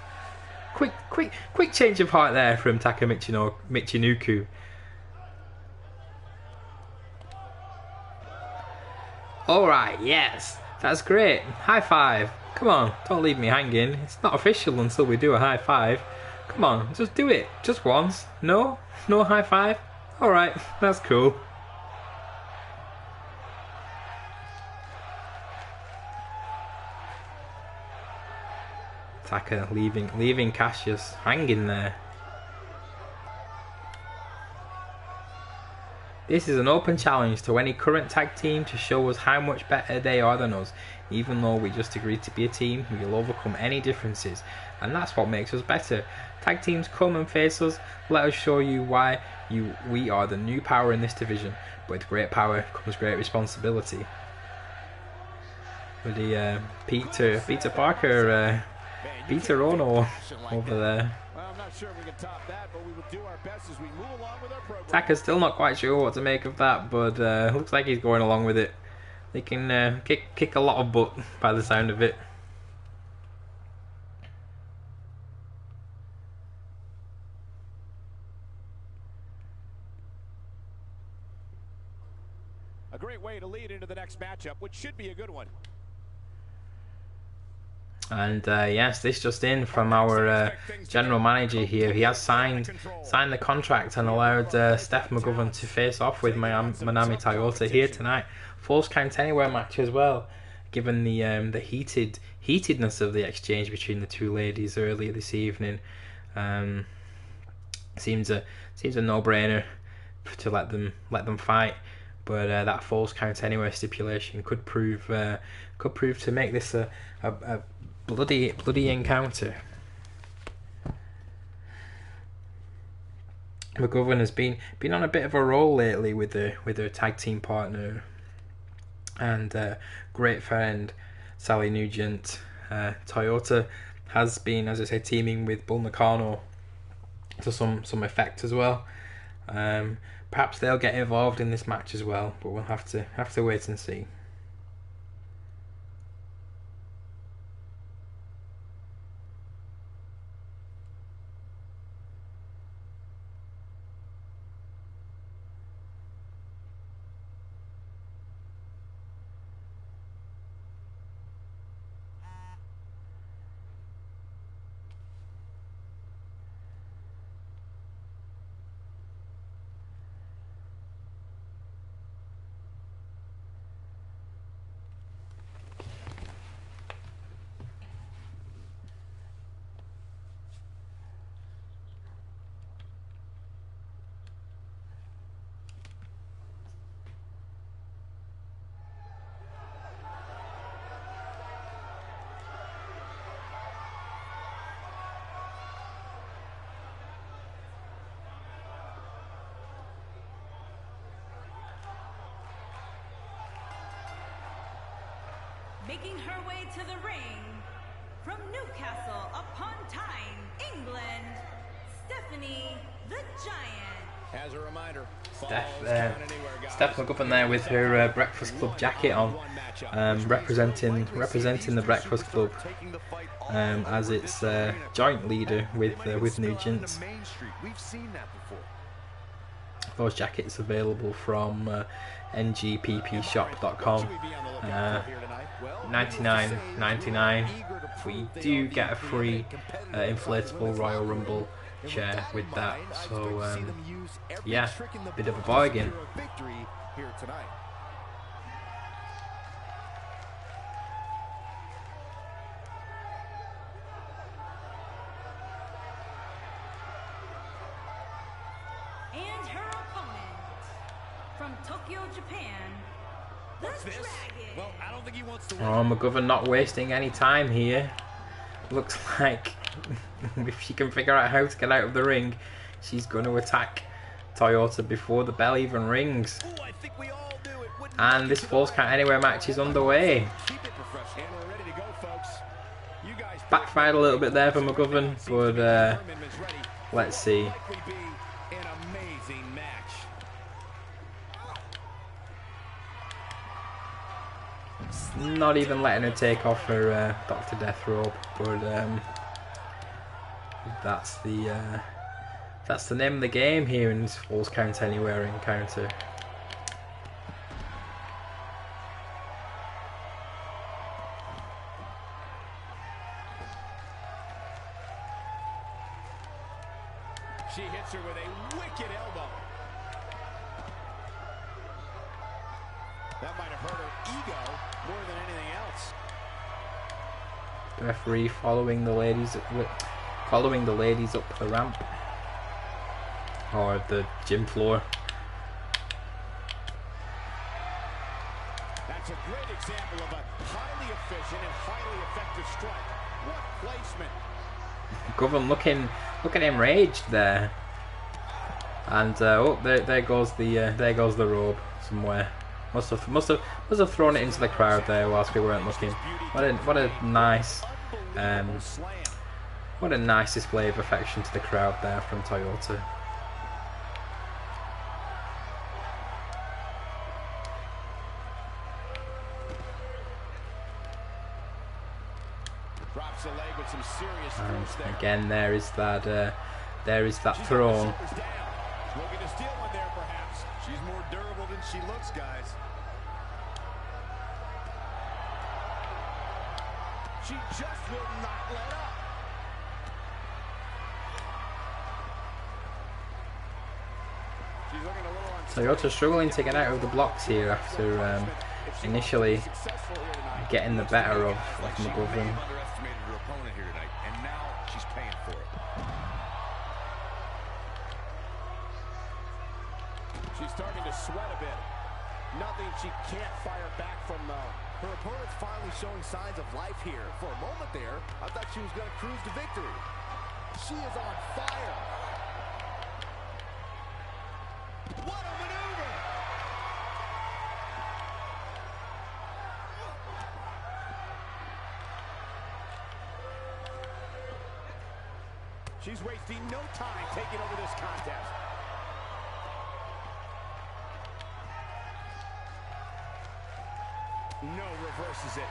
Quick change of heart there from Taka Michinoku. Alright, yes. That's great. High five. Come on, don't leave me hanging. It's not official until we do a high five. Come on, just do it. Just once. No? No high five? Alright, that's cool. Taka leaving Cassius hanging there. This is an open challenge to any current tag team to show us how much better they are than us. Even though we just agreed to be a team, we'll overcome any differences. And that's what makes us better. Tag teams, come and face us. Let us show you why we are the new power in this division. But with great power comes great responsibility. With the Peter Parker, Peter Ono over there. I'm not sure we can top that, but we will do our best as we move along with our program. Taka's still not quite sure what to make of that, but looks like he's going along with it. They can kick a lot of butt by the sound of it. A great way to lead into the next matchup, which should be a good one. And yes, this just in from our general manager here. He has signed the contract and allowed Steph McGovern to face off with Manami Toyota here tonight. Falls Count Anywhere match as well, given the heatedness of the exchange between the two ladies earlier this evening. Seems a no-brainer to let them fight. But that Falls Count Anywhere stipulation could prove to make this a bloody encounter. McGovern has been on a bit of a roll lately with her tag team partner and great friend Sally Nugent. Toyota has been, as I say, teaming with Bull Nakano to some effect as well. Perhaps they'll get involved in this match as well, but we'll have to wait and see. Making her way to the ring, from Newcastle upon Tyne, England, Stephanie the Giant. As a reminder, Steph McGuffin there with her Breakfast Club jacket on, representing the Breakfast Club as its joint leader with Nugent. Those jackets available from ngppshop.com. $99.99. We do get a free inflatable Royal Rumble chair with that, so yeah, bit of a bargain. And her opponent, from Tokyo, Japan, the Dragon. Well, I don't think he wants to. Oh, McGovern not wasting any time here. Looks like if she can figure out how to get out of the ring, she's going to attack Toyota before the bell even rings. Ooh, I think we all do it. And this Falls Count Anywhere match is underway. Keep it professional. And we're ready to go, folks. You guys Backfired a little bit there for McGovern, but let's see. likely be an amazing match. Not even letting her take off her Dr. Death robe, but that's the name of the game here in this Falls Count Anywhere encounter. She hits her with a wicked elbow. That might have hurt her ego more than anything else. Referee following the ladies up the ramp or the gym floor. That's a great example of a highly efficient and highly effective strike. What placement. Govan looking enraged there, and oh, there goes the robe somewhere. Must have thrown it into the crowd there whilst we weren't looking. What a nice display of affection to the crowd there from Toyota. Drops the leg with some serious force there. Again, there is that throne. Looking to steal one there, perhaps. She's more durable than she looks, guys. She just will not let up. She's looking a little Toyota struggling to get out of the blocks here after initially getting the better of McGovern. Underestimated her opponent here tonight, and now she's paying for it. She's starting to sweat a bit. Nothing she can't fire back from, though. Her opponent's finally showing signs of life here. For a moment there, I thought she was going to cruise to victory. She is on fire. What a maneuver! She's wasting no time taking over this contest. No, reverses it.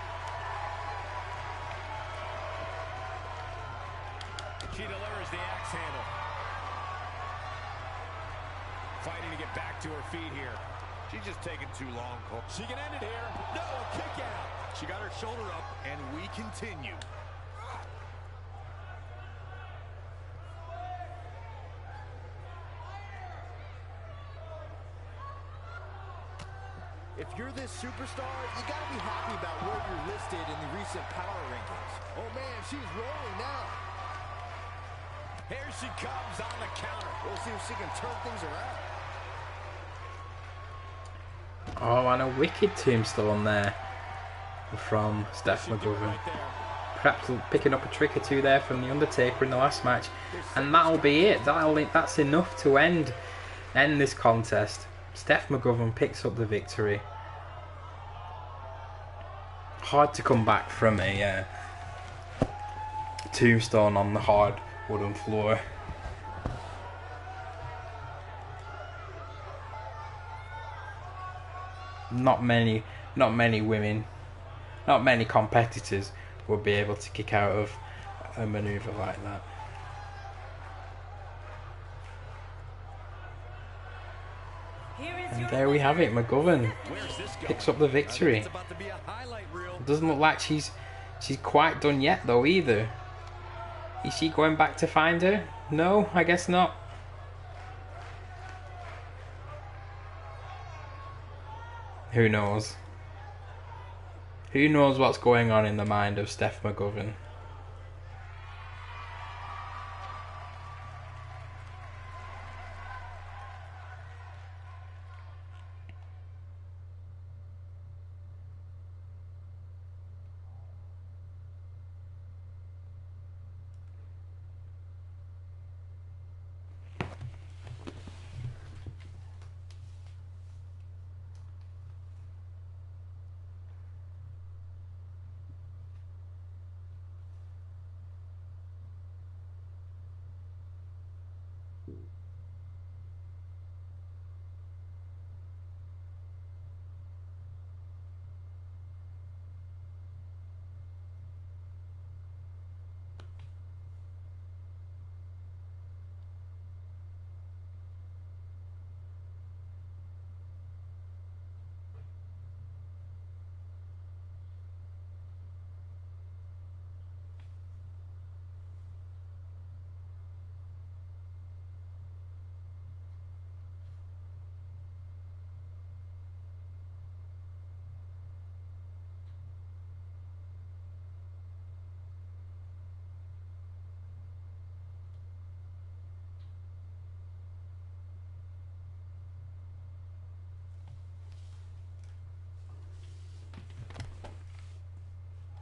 She delivers the axe handle. Fighting to get back to her feet here. She's just taking too long, Cole. She can end it here. No, a kick out. She got her shoulder up, and we continue. If you're this superstar, you gotta be happy about where you're listed in the recent power rankings. Oh man, she's rolling now. Here she comes on the counter. We'll see if she can turn things around. Oh, and a wicked tombstone there from Steph McGovern. Right there. Perhaps picking up a trick or two there from The Undertaker in the last match. And that'll be it. That's enough to end this contest. Steph McGovern picks up the victory. Hard to come back from a tombstone on the hard wooden floor. Not many women, not many competitors will be able to kick out of a maneuver like that. And there we have it. McGovern picks up the victory. It's about to be a highlight reel. It doesn't look like she's quite done yet though either. Is she going back to find her? No, I guess not. Who knows? Who knows what's going on in the mind of Steph McGovern?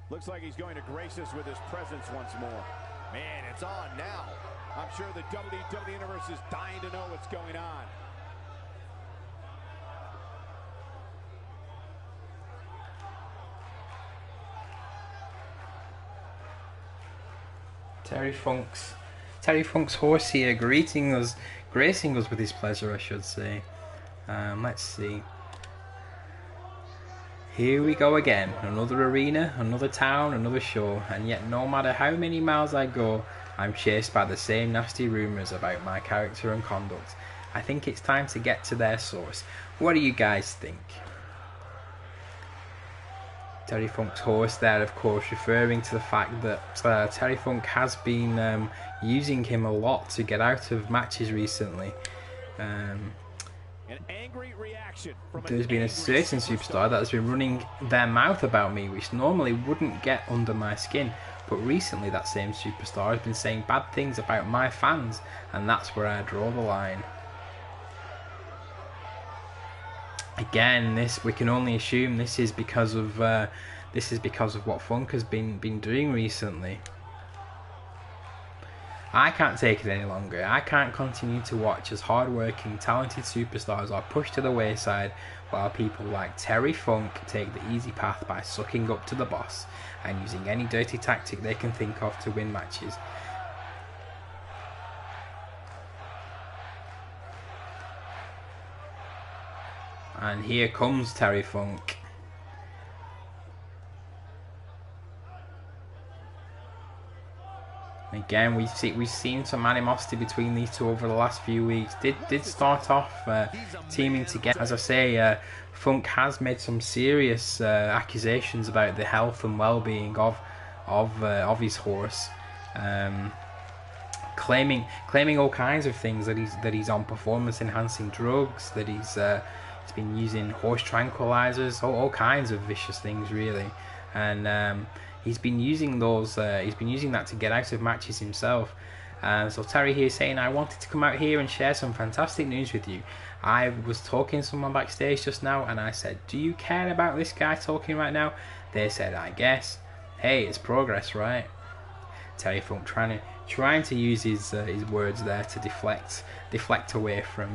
Looks like he's going to grace us with his presence once more. Man, it's on now. I'm sure the WWE Universe is dying to know what's going on. Terry Funk's horse here, gracing us with his pleasure, I should say. Let's see. Here we go again, another arena, another town, another show, and yet no matter how many miles I go, I'm chased by the same nasty rumours about my character and conduct. I think it's time to get to their source. What do you guys think? Terry Funk's horse there, of course, referring to the fact that Terry Funk has been using him a lot to get out of matches recently. An angry reaction from There's been a certain superstar that has been running their mouth about me, which normally wouldn't get under my skin, but recently that same superstar has been saying bad things about my fans, and that's where I draw the line. Again, we can only assume this is because of what Funk has been doing recently. I can't take it any longer. I can't continue to watch as hard-working, talented superstars are pushed to the wayside while people like Terry Funk take the easy path by sucking up to the boss and using any dirty tactic they can think of to win matches. And here comes Terry Funk. Again, we've seen some animosity between these two over the last few weeks. Did start off teaming together. As I say, Funk has made some serious accusations about the health and well-being of his horse, claiming all kinds of things, that he's on performance-enhancing drugs, that he's been using horse tranquilizers, all kinds of vicious things really, and he's been using those. He's been using that to get out of matches himself. So Terry here saying, I wanted to come out here and share some fantastic news with you. I was talking to someone backstage just now, and I said, do you care about this guy talking right now? They said, I guess. Hey, it's progress, right? Terry Funk trying to use his words there to deflect away from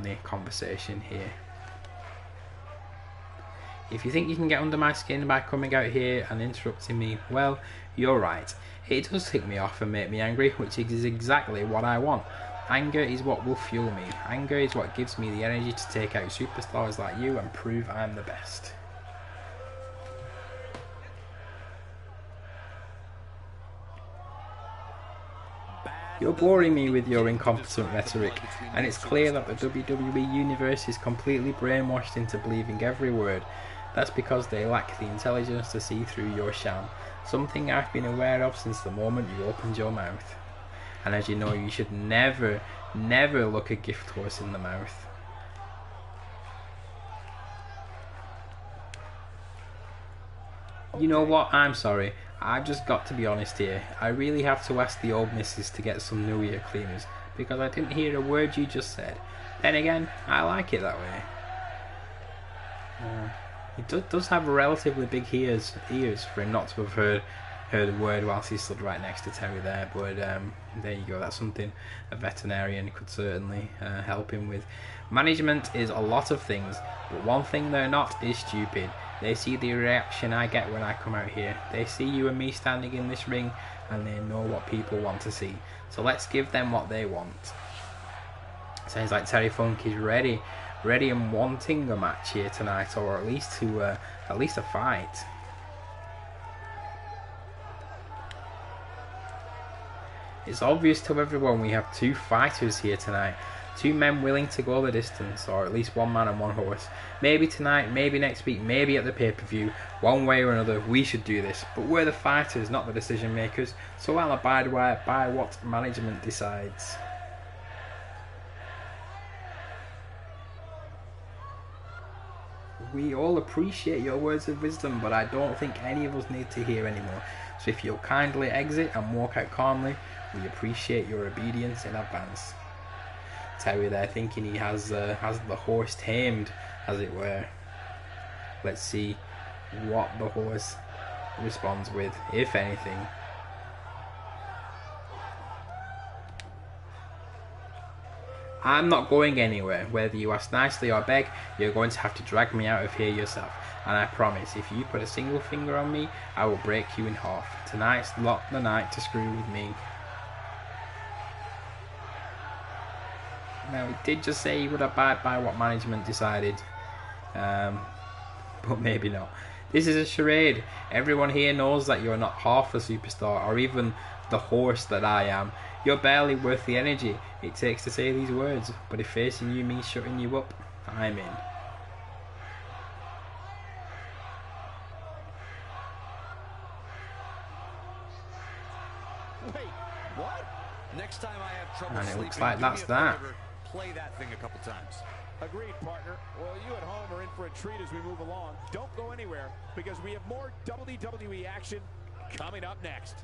the conversation here. If you think you can get under my skin by coming out here and interrupting me, well, you're right. It does tick me off and make me angry, which is exactly what I want. Anger is what will fuel me. Anger is what gives me the energy to take out superstars like you and prove I'm the best. You're boring me with your incompetent rhetoric, and it's clear that the WWE Universe is completely brainwashed into believing every word. That's because they lack the intelligence to see through your sham, something I've been aware of since the moment you opened your mouth. And as you know, you should never look a gift horse in the mouth. You know what, I'm sorry, I've just got to be honest here. I really have to ask the old missus to get some new ear cleaners, because I didn't hear a word you just said. Then again, I like it that way. He does have relatively big ears for him not to have heard a word whilst he stood right next to Terry there, but there you go, that's something a veterinarian could certainly help him with. Management is a lot of things, but one thing they're not is stupid. They see the reaction I get when I come out here. They see you and me standing in this ring, and they know what people want to see. So let's give them what they want. Sounds like Terry Funk is ready and wanting a match here tonight, or at least a fight. It's obvious to everyone we have two fighters here tonight. Two men willing to go the distance, or at least one man and one horse. Maybe tonight, maybe next week, maybe at the pay-per-view. One way or another, we should do this. But we're the fighters, not the decision makers, so I'll abide by what management decides. We all appreciate your words of wisdom, but I don't think any of us need to hear anymore. So if you'll kindly exit and walk out calmly, we appreciate your obedience in advance. Terry there thinking he has the horse tamed, as it were. Let's see what the horse responds with, if anything. I'm not going anywhere. Whether you ask nicely or beg, you're going to have to drag me out of here yourself. And I promise, if you put a single finger on me, I will break you in half. Tonight's not the night to screw with me. Now, he did just say he would abide by what management decided. But maybe not. This is a charade. Everyone here knows that you're not half a superstar, or even the horse that I am. You're barely worth the energy it takes to say these words, but if facing you means shutting you up, I'm in. Wait, what? Next time I have trouble And it sleeping, looks like do me that's a that. favor, play that thing a couple times. Agreed, partner. Well, you at home are in for a treat as we move along. Don't go anywhere, because we have more WWE action coming up next.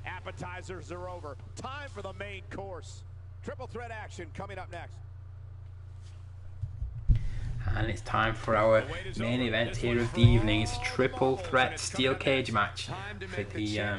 Appetizers are over. Time for the main course. Triple threat action coming up next. And it's time for our main event here of the evening. It's a triple threat steel cage match for the I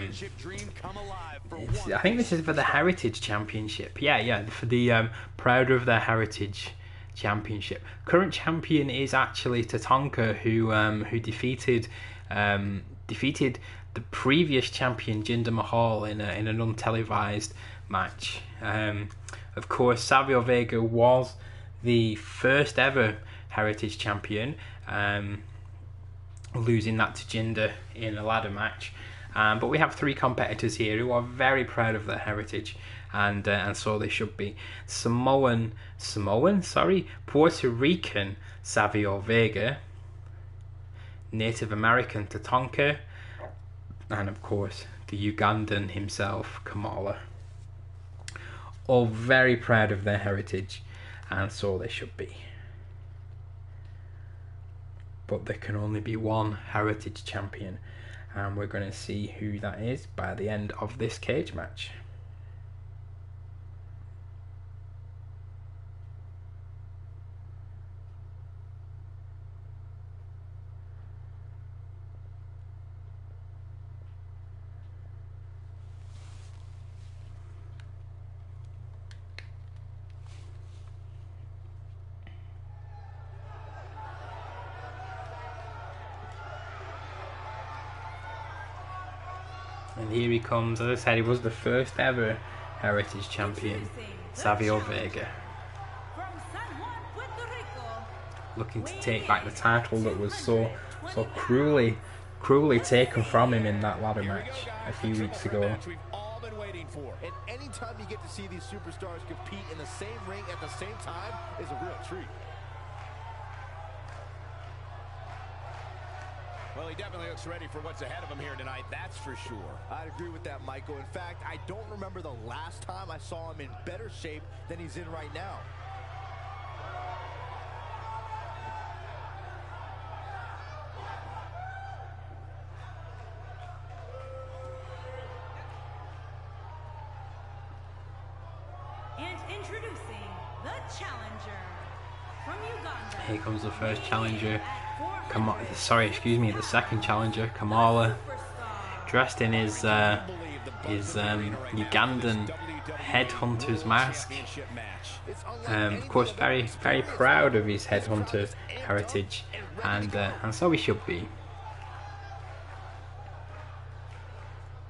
think this is for the Heritage Championship. Yeah, for the Prouder of their Heritage Championship. Current champion is actually Tatanka, who defeated the previous champion Jinder Mahal in an untelevised match. Of course, Savio Vega was the first ever Heritage Champion, losing that to Jinder in a ladder match. But we have 3 competitors here who are very proud of their heritage, and so they should be. Puerto Rican Savio Vega, Native American Tatanka, and of course the Ugandan himself, Kamala. All very proud of their heritage, and so they should be. But there can only be one Heritage Champion, and we're going to see who that is by the end of this cage match. And here he comes. As I said, he was the first ever Heritage Champion, Savio Vega. Looking to take back the title that was so cruelly taken from him in that ladder match a few weeks ago. And anytime you get to see these superstars compete in the same ring at the same time is a real treat. Well, he definitely looks ready for what's ahead of him here tonight, that's for sure. I'd agree with that, Michael. In fact, I don't remember the last time I saw him in better shape than he's in right now. And introducing the challenger from Uganda. Here comes the first challenger. The second challenger, Kamala, dressed in his Ugandan headhunter's mask. Of course, very proud of his headhunter heritage, and so he should be.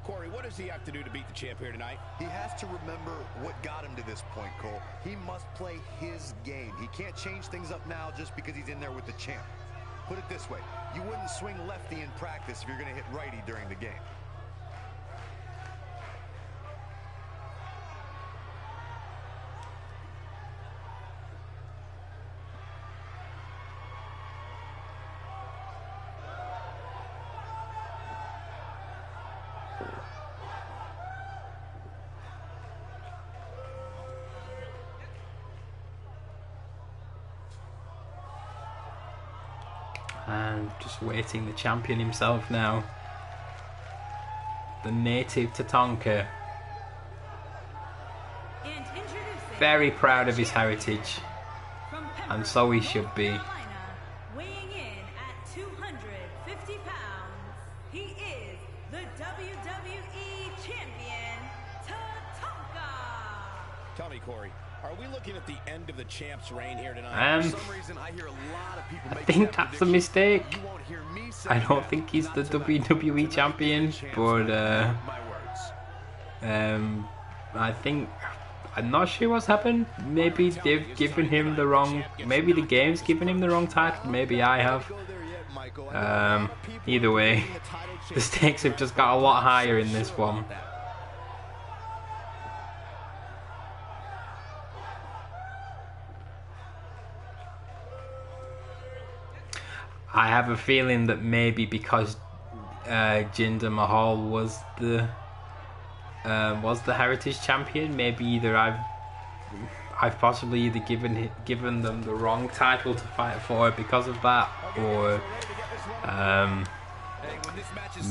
Corey, what does he have to do to beat the champ here tonight? He has to remember what got him to this point, Cole. He must play his game. He can't change things up now just because he's in there with the champ. Put it this way, you wouldn't swing lefty in practice if you're going to hit righty during the game. And just waiting the champion himself now, the native Tatanka, very proud of his heritage, and so he should be. Weighing in at 250 pounds, he is the WWE champion, Tatanka. Tell me, Corey, are we looking at the end of the champ's reign here tonight? For some reason, I hear a lot of people I make think that that's a mistake. You won't hear me say I don't that. think he's the Not tonight. WWE champion, but My words. I'm not sure what's happened. Maybe they've given him the wrong. Maybe the game's given him the wrong title. Maybe I have. Either way, the stakes have just got a lot higher in this one. I have a feeling that maybe because Jinder Mahal was the Heritage Champion, maybe either I've possibly either given them the wrong title to fight for because of that, or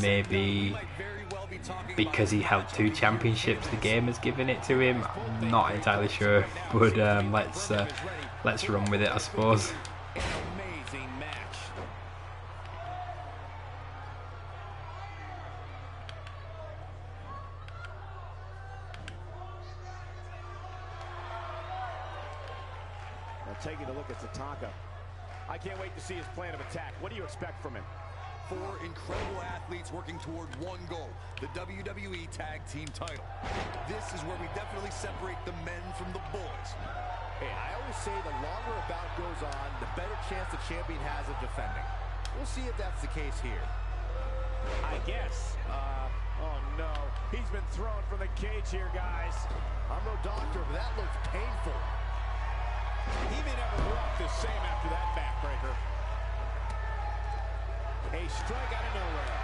maybe because he held 2 championships, the game has given it to him. I'm not entirely sure, but let's run with it, I suppose. Amazing match. taking a look at Tatanka. I can't wait to see his plan of attack. What do you expect from him? 4 incredible athletes working toward one goal, the WWE Tag Team title. This is where we definitely separate the men from the boys. Hey, I always say the longer a bout goes on, the better chance the champion has of defending. We'll see if that's the case here. I guess. Oh no. He's been thrown from the cage here, guys. I'm no doctor, but that looks painful. He may never walk the same after that backbreaker. A strike out of nowhere.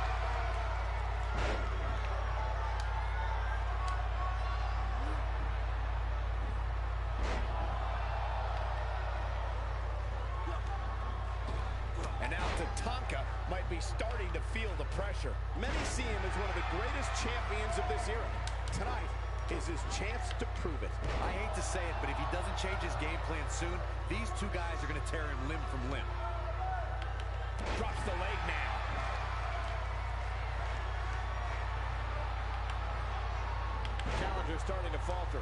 And now Tatanka might be starting to feel the pressure. Many see him as one of the greatest champions of this era. Tonight is his chance to prove it. I hate to say it, but if he doesn't change his game plan soon, these two guys are going to tear him limb from limb. Drops the leg now. Challenger starting to falter.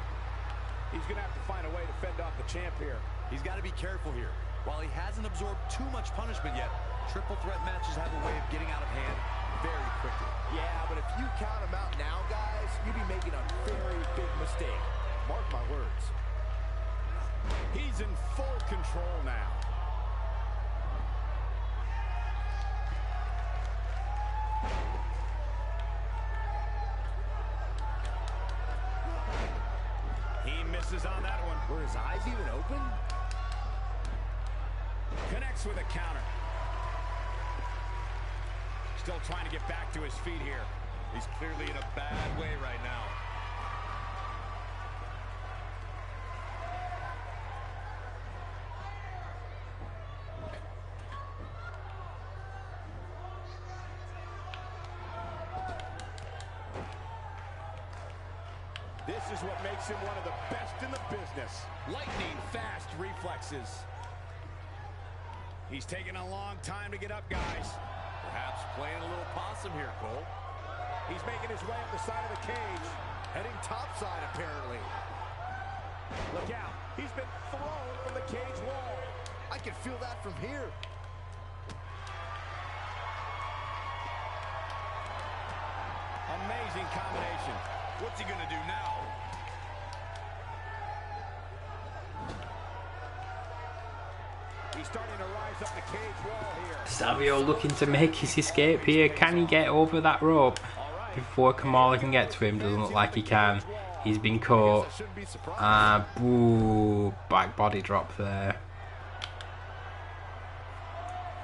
He's going to have to find a way to fend off the champ here. He's got to be careful here. While he hasn't absorbed too much punishment yet, triple threat matches have a way of getting out of hand very quickly. Yeah, but if you count him out now, guys, you'd be making a very big mistake. Mark my words. He's in full control now. He misses on that one. Were his eyes even open? Connects with a counter. Still trying to get back to his feet here. He's clearly in a bad way right now. This is what makes him one of the best in the business. Lightning fast reflexes. He's taking a long time to get up, guys. Perhaps playing a little possum here, Cole. He's making his way up the side of the cage. Heading topside, apparently. Look out. He's been thrown from the cage wall. I can feel that from here. Amazing combination. What's he going to do now? He's starting to rise up the cage wall here. Savio looking to make his escape here. Can he get over that rope before Kamala can get to him? Doesn't look like he can. He's been caught. Boo, back body drop there.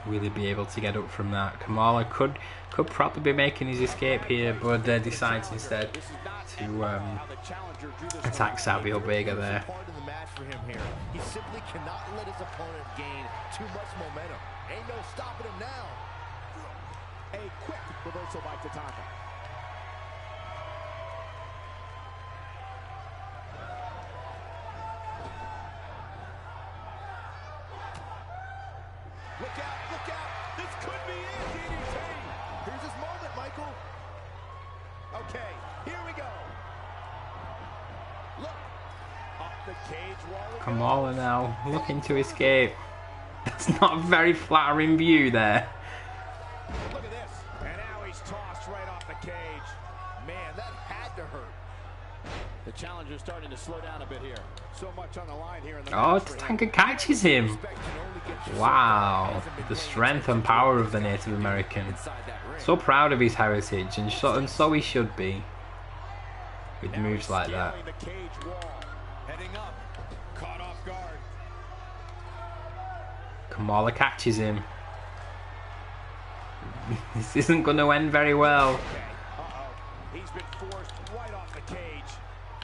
Will he be able to get up from that? Kamala could probably be making his escape here, but decides instead to attack Savio Vega there. He simply cannot let his opponent gain too much momentum. Ain't no stopping him now. A quick reversal by Tatanka. Look out, look out. This could be it, DDT. Here's his moment, Michael. Okay, here we go. Look. Up the cage wall. Kamala now looking to escape. That's not a very flattering view there. Look at this. And now he's tossed right off the cage. Man, that had to hurt. The challenger's starting to slow down a bit here. So much on the line here in the Oh, match for him. Tatanka catches him. Wow, the strength and power of the Native American. So proud of his heritage, and so he should be. With moves like that. Scaling the cage wall. Heading up. Caught off guard. Kamala catches him. This isn't going to end very well. Okay. Uh-oh. He's been forced right off the cage.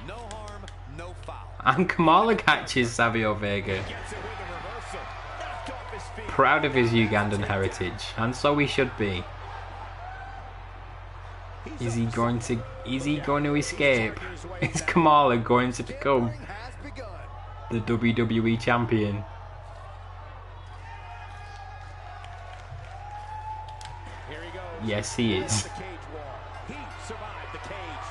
No harm, no foul. And Kamala catches Savio Vega. Gets it with a reversal. Knocked off his feet. Proud of his Ugandan heritage, and so he should be. Is he going to escape? Is Kamala going to become the WWE champion? Here he goes. Yes, he is. The cage wall. He survived the cage.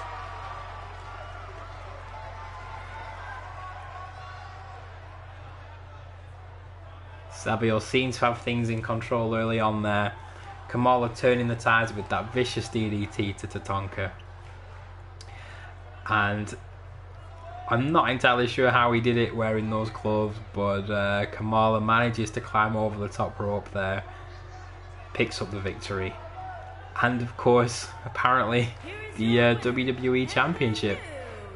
Savio seems to have things in control early on there. Kamala turning the tides with that vicious DDT to Tatanka. And I'm not entirely sure how he did it wearing those gloves, but Kamala manages to climb over the top rope there. Picks up the victory. And of course, apparently, the WWE Championship.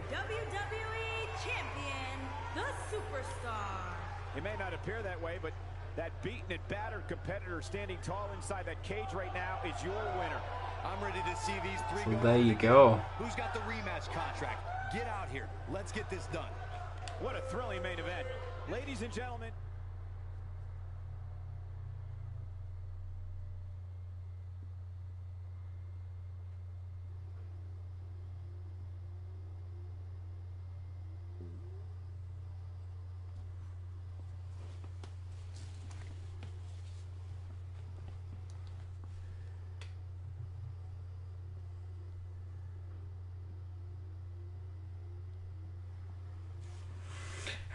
WWE Champion, the Superstar. It may not appear that way, but that beaten and battered competitor standing tall inside that cage right now is your winner. I'm ready to see these three So go there at it you again. go. Who's got the rematch contract? Get out here. Let's get this done. What a thrilling main event. Ladies and gentlemen.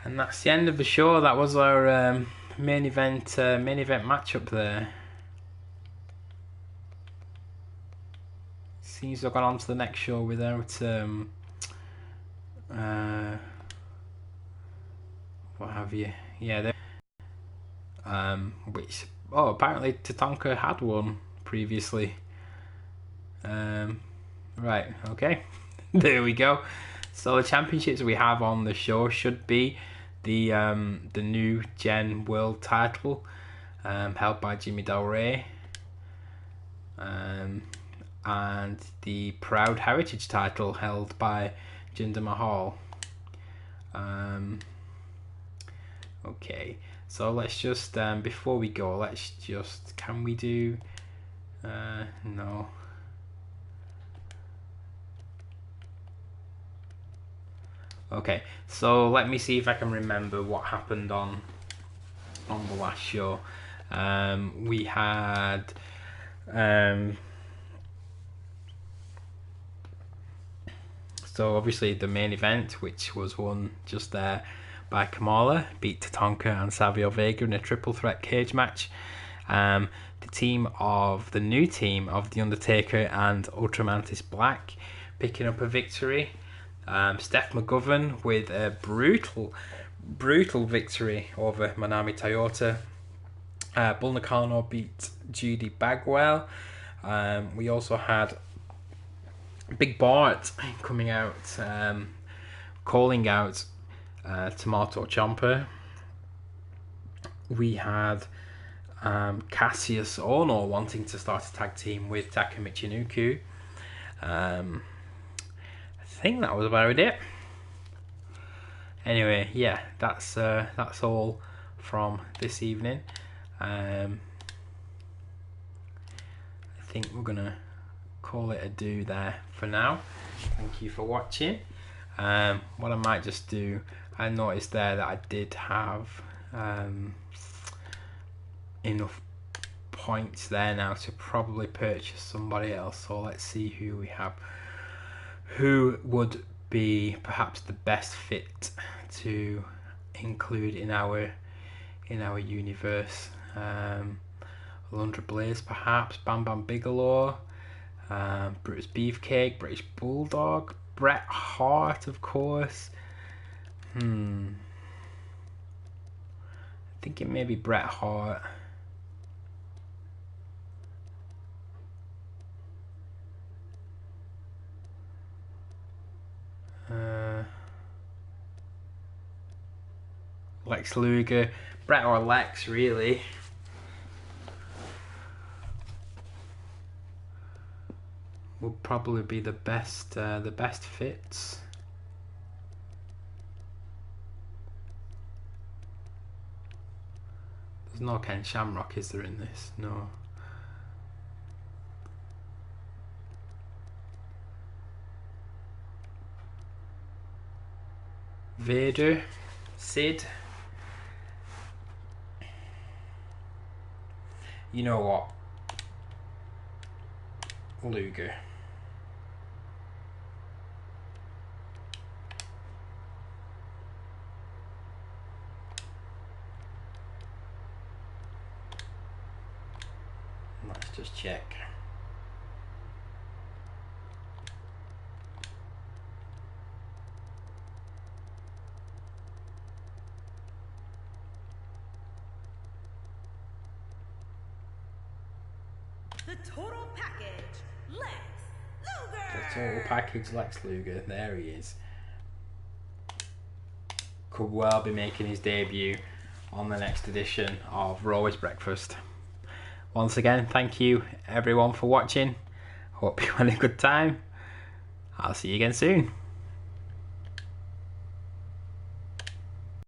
And that's the end of the show. That was our main event matchup there. Seems to have gone on to the next show without what have you. Yeah, which apparently Tatanka had won previously. Right, okay. There we go. So the championships we have on the show should be the new Gen World title, held by Jimmy Del Rey, and the Proud Heritage title held by Jinder Mahal. Okay, so let's just before we go, let's just, can we do no. Okay, so let me see if I can remember what happened on the last show. We had so obviously the main event, which was won just there by Kamala, beat Tatanka and Savio Vega in a triple threat cage match. The new team of The Undertaker and Ultramantis Black picking up a victory. Steph McGovern with a brutal victory over Manami Toyota. Bull Nakano beat Judy Bagwell. We also had Big Bart coming out, calling out Tommaso Ciampa. We had Cassius Ohno wanting to start a tag team with Taka Michinoku. I think that was about it. Anyway, yeah, that's all from this evening. I think we're gonna call it a do there for now. Thank you for watching. What I might just do, I noticed there that I did have enough points there now to probably purchase somebody else. So let's see who we have. Who would be perhaps the best fit to include in our universe? Alundra Blaze, perhaps. Bam Bam Bigelow, Brutus Beefcake, British Bulldog, Bret Hart, of course. I think it may be Bret Hart. Lex Luger, Bret or Lex, really. Would probably be the best fits. There's no Ken Shamrock, is there, in this? No. Vader, Sid. You know what? Luger. just check. The total package, Lex Luger. The total package, Lex Luger. There he is. Could well be making his debut on the next edition of Raw is Breakfast. Once again, thank you everyone for watching. Hope you had a good time. I'll see you again soon.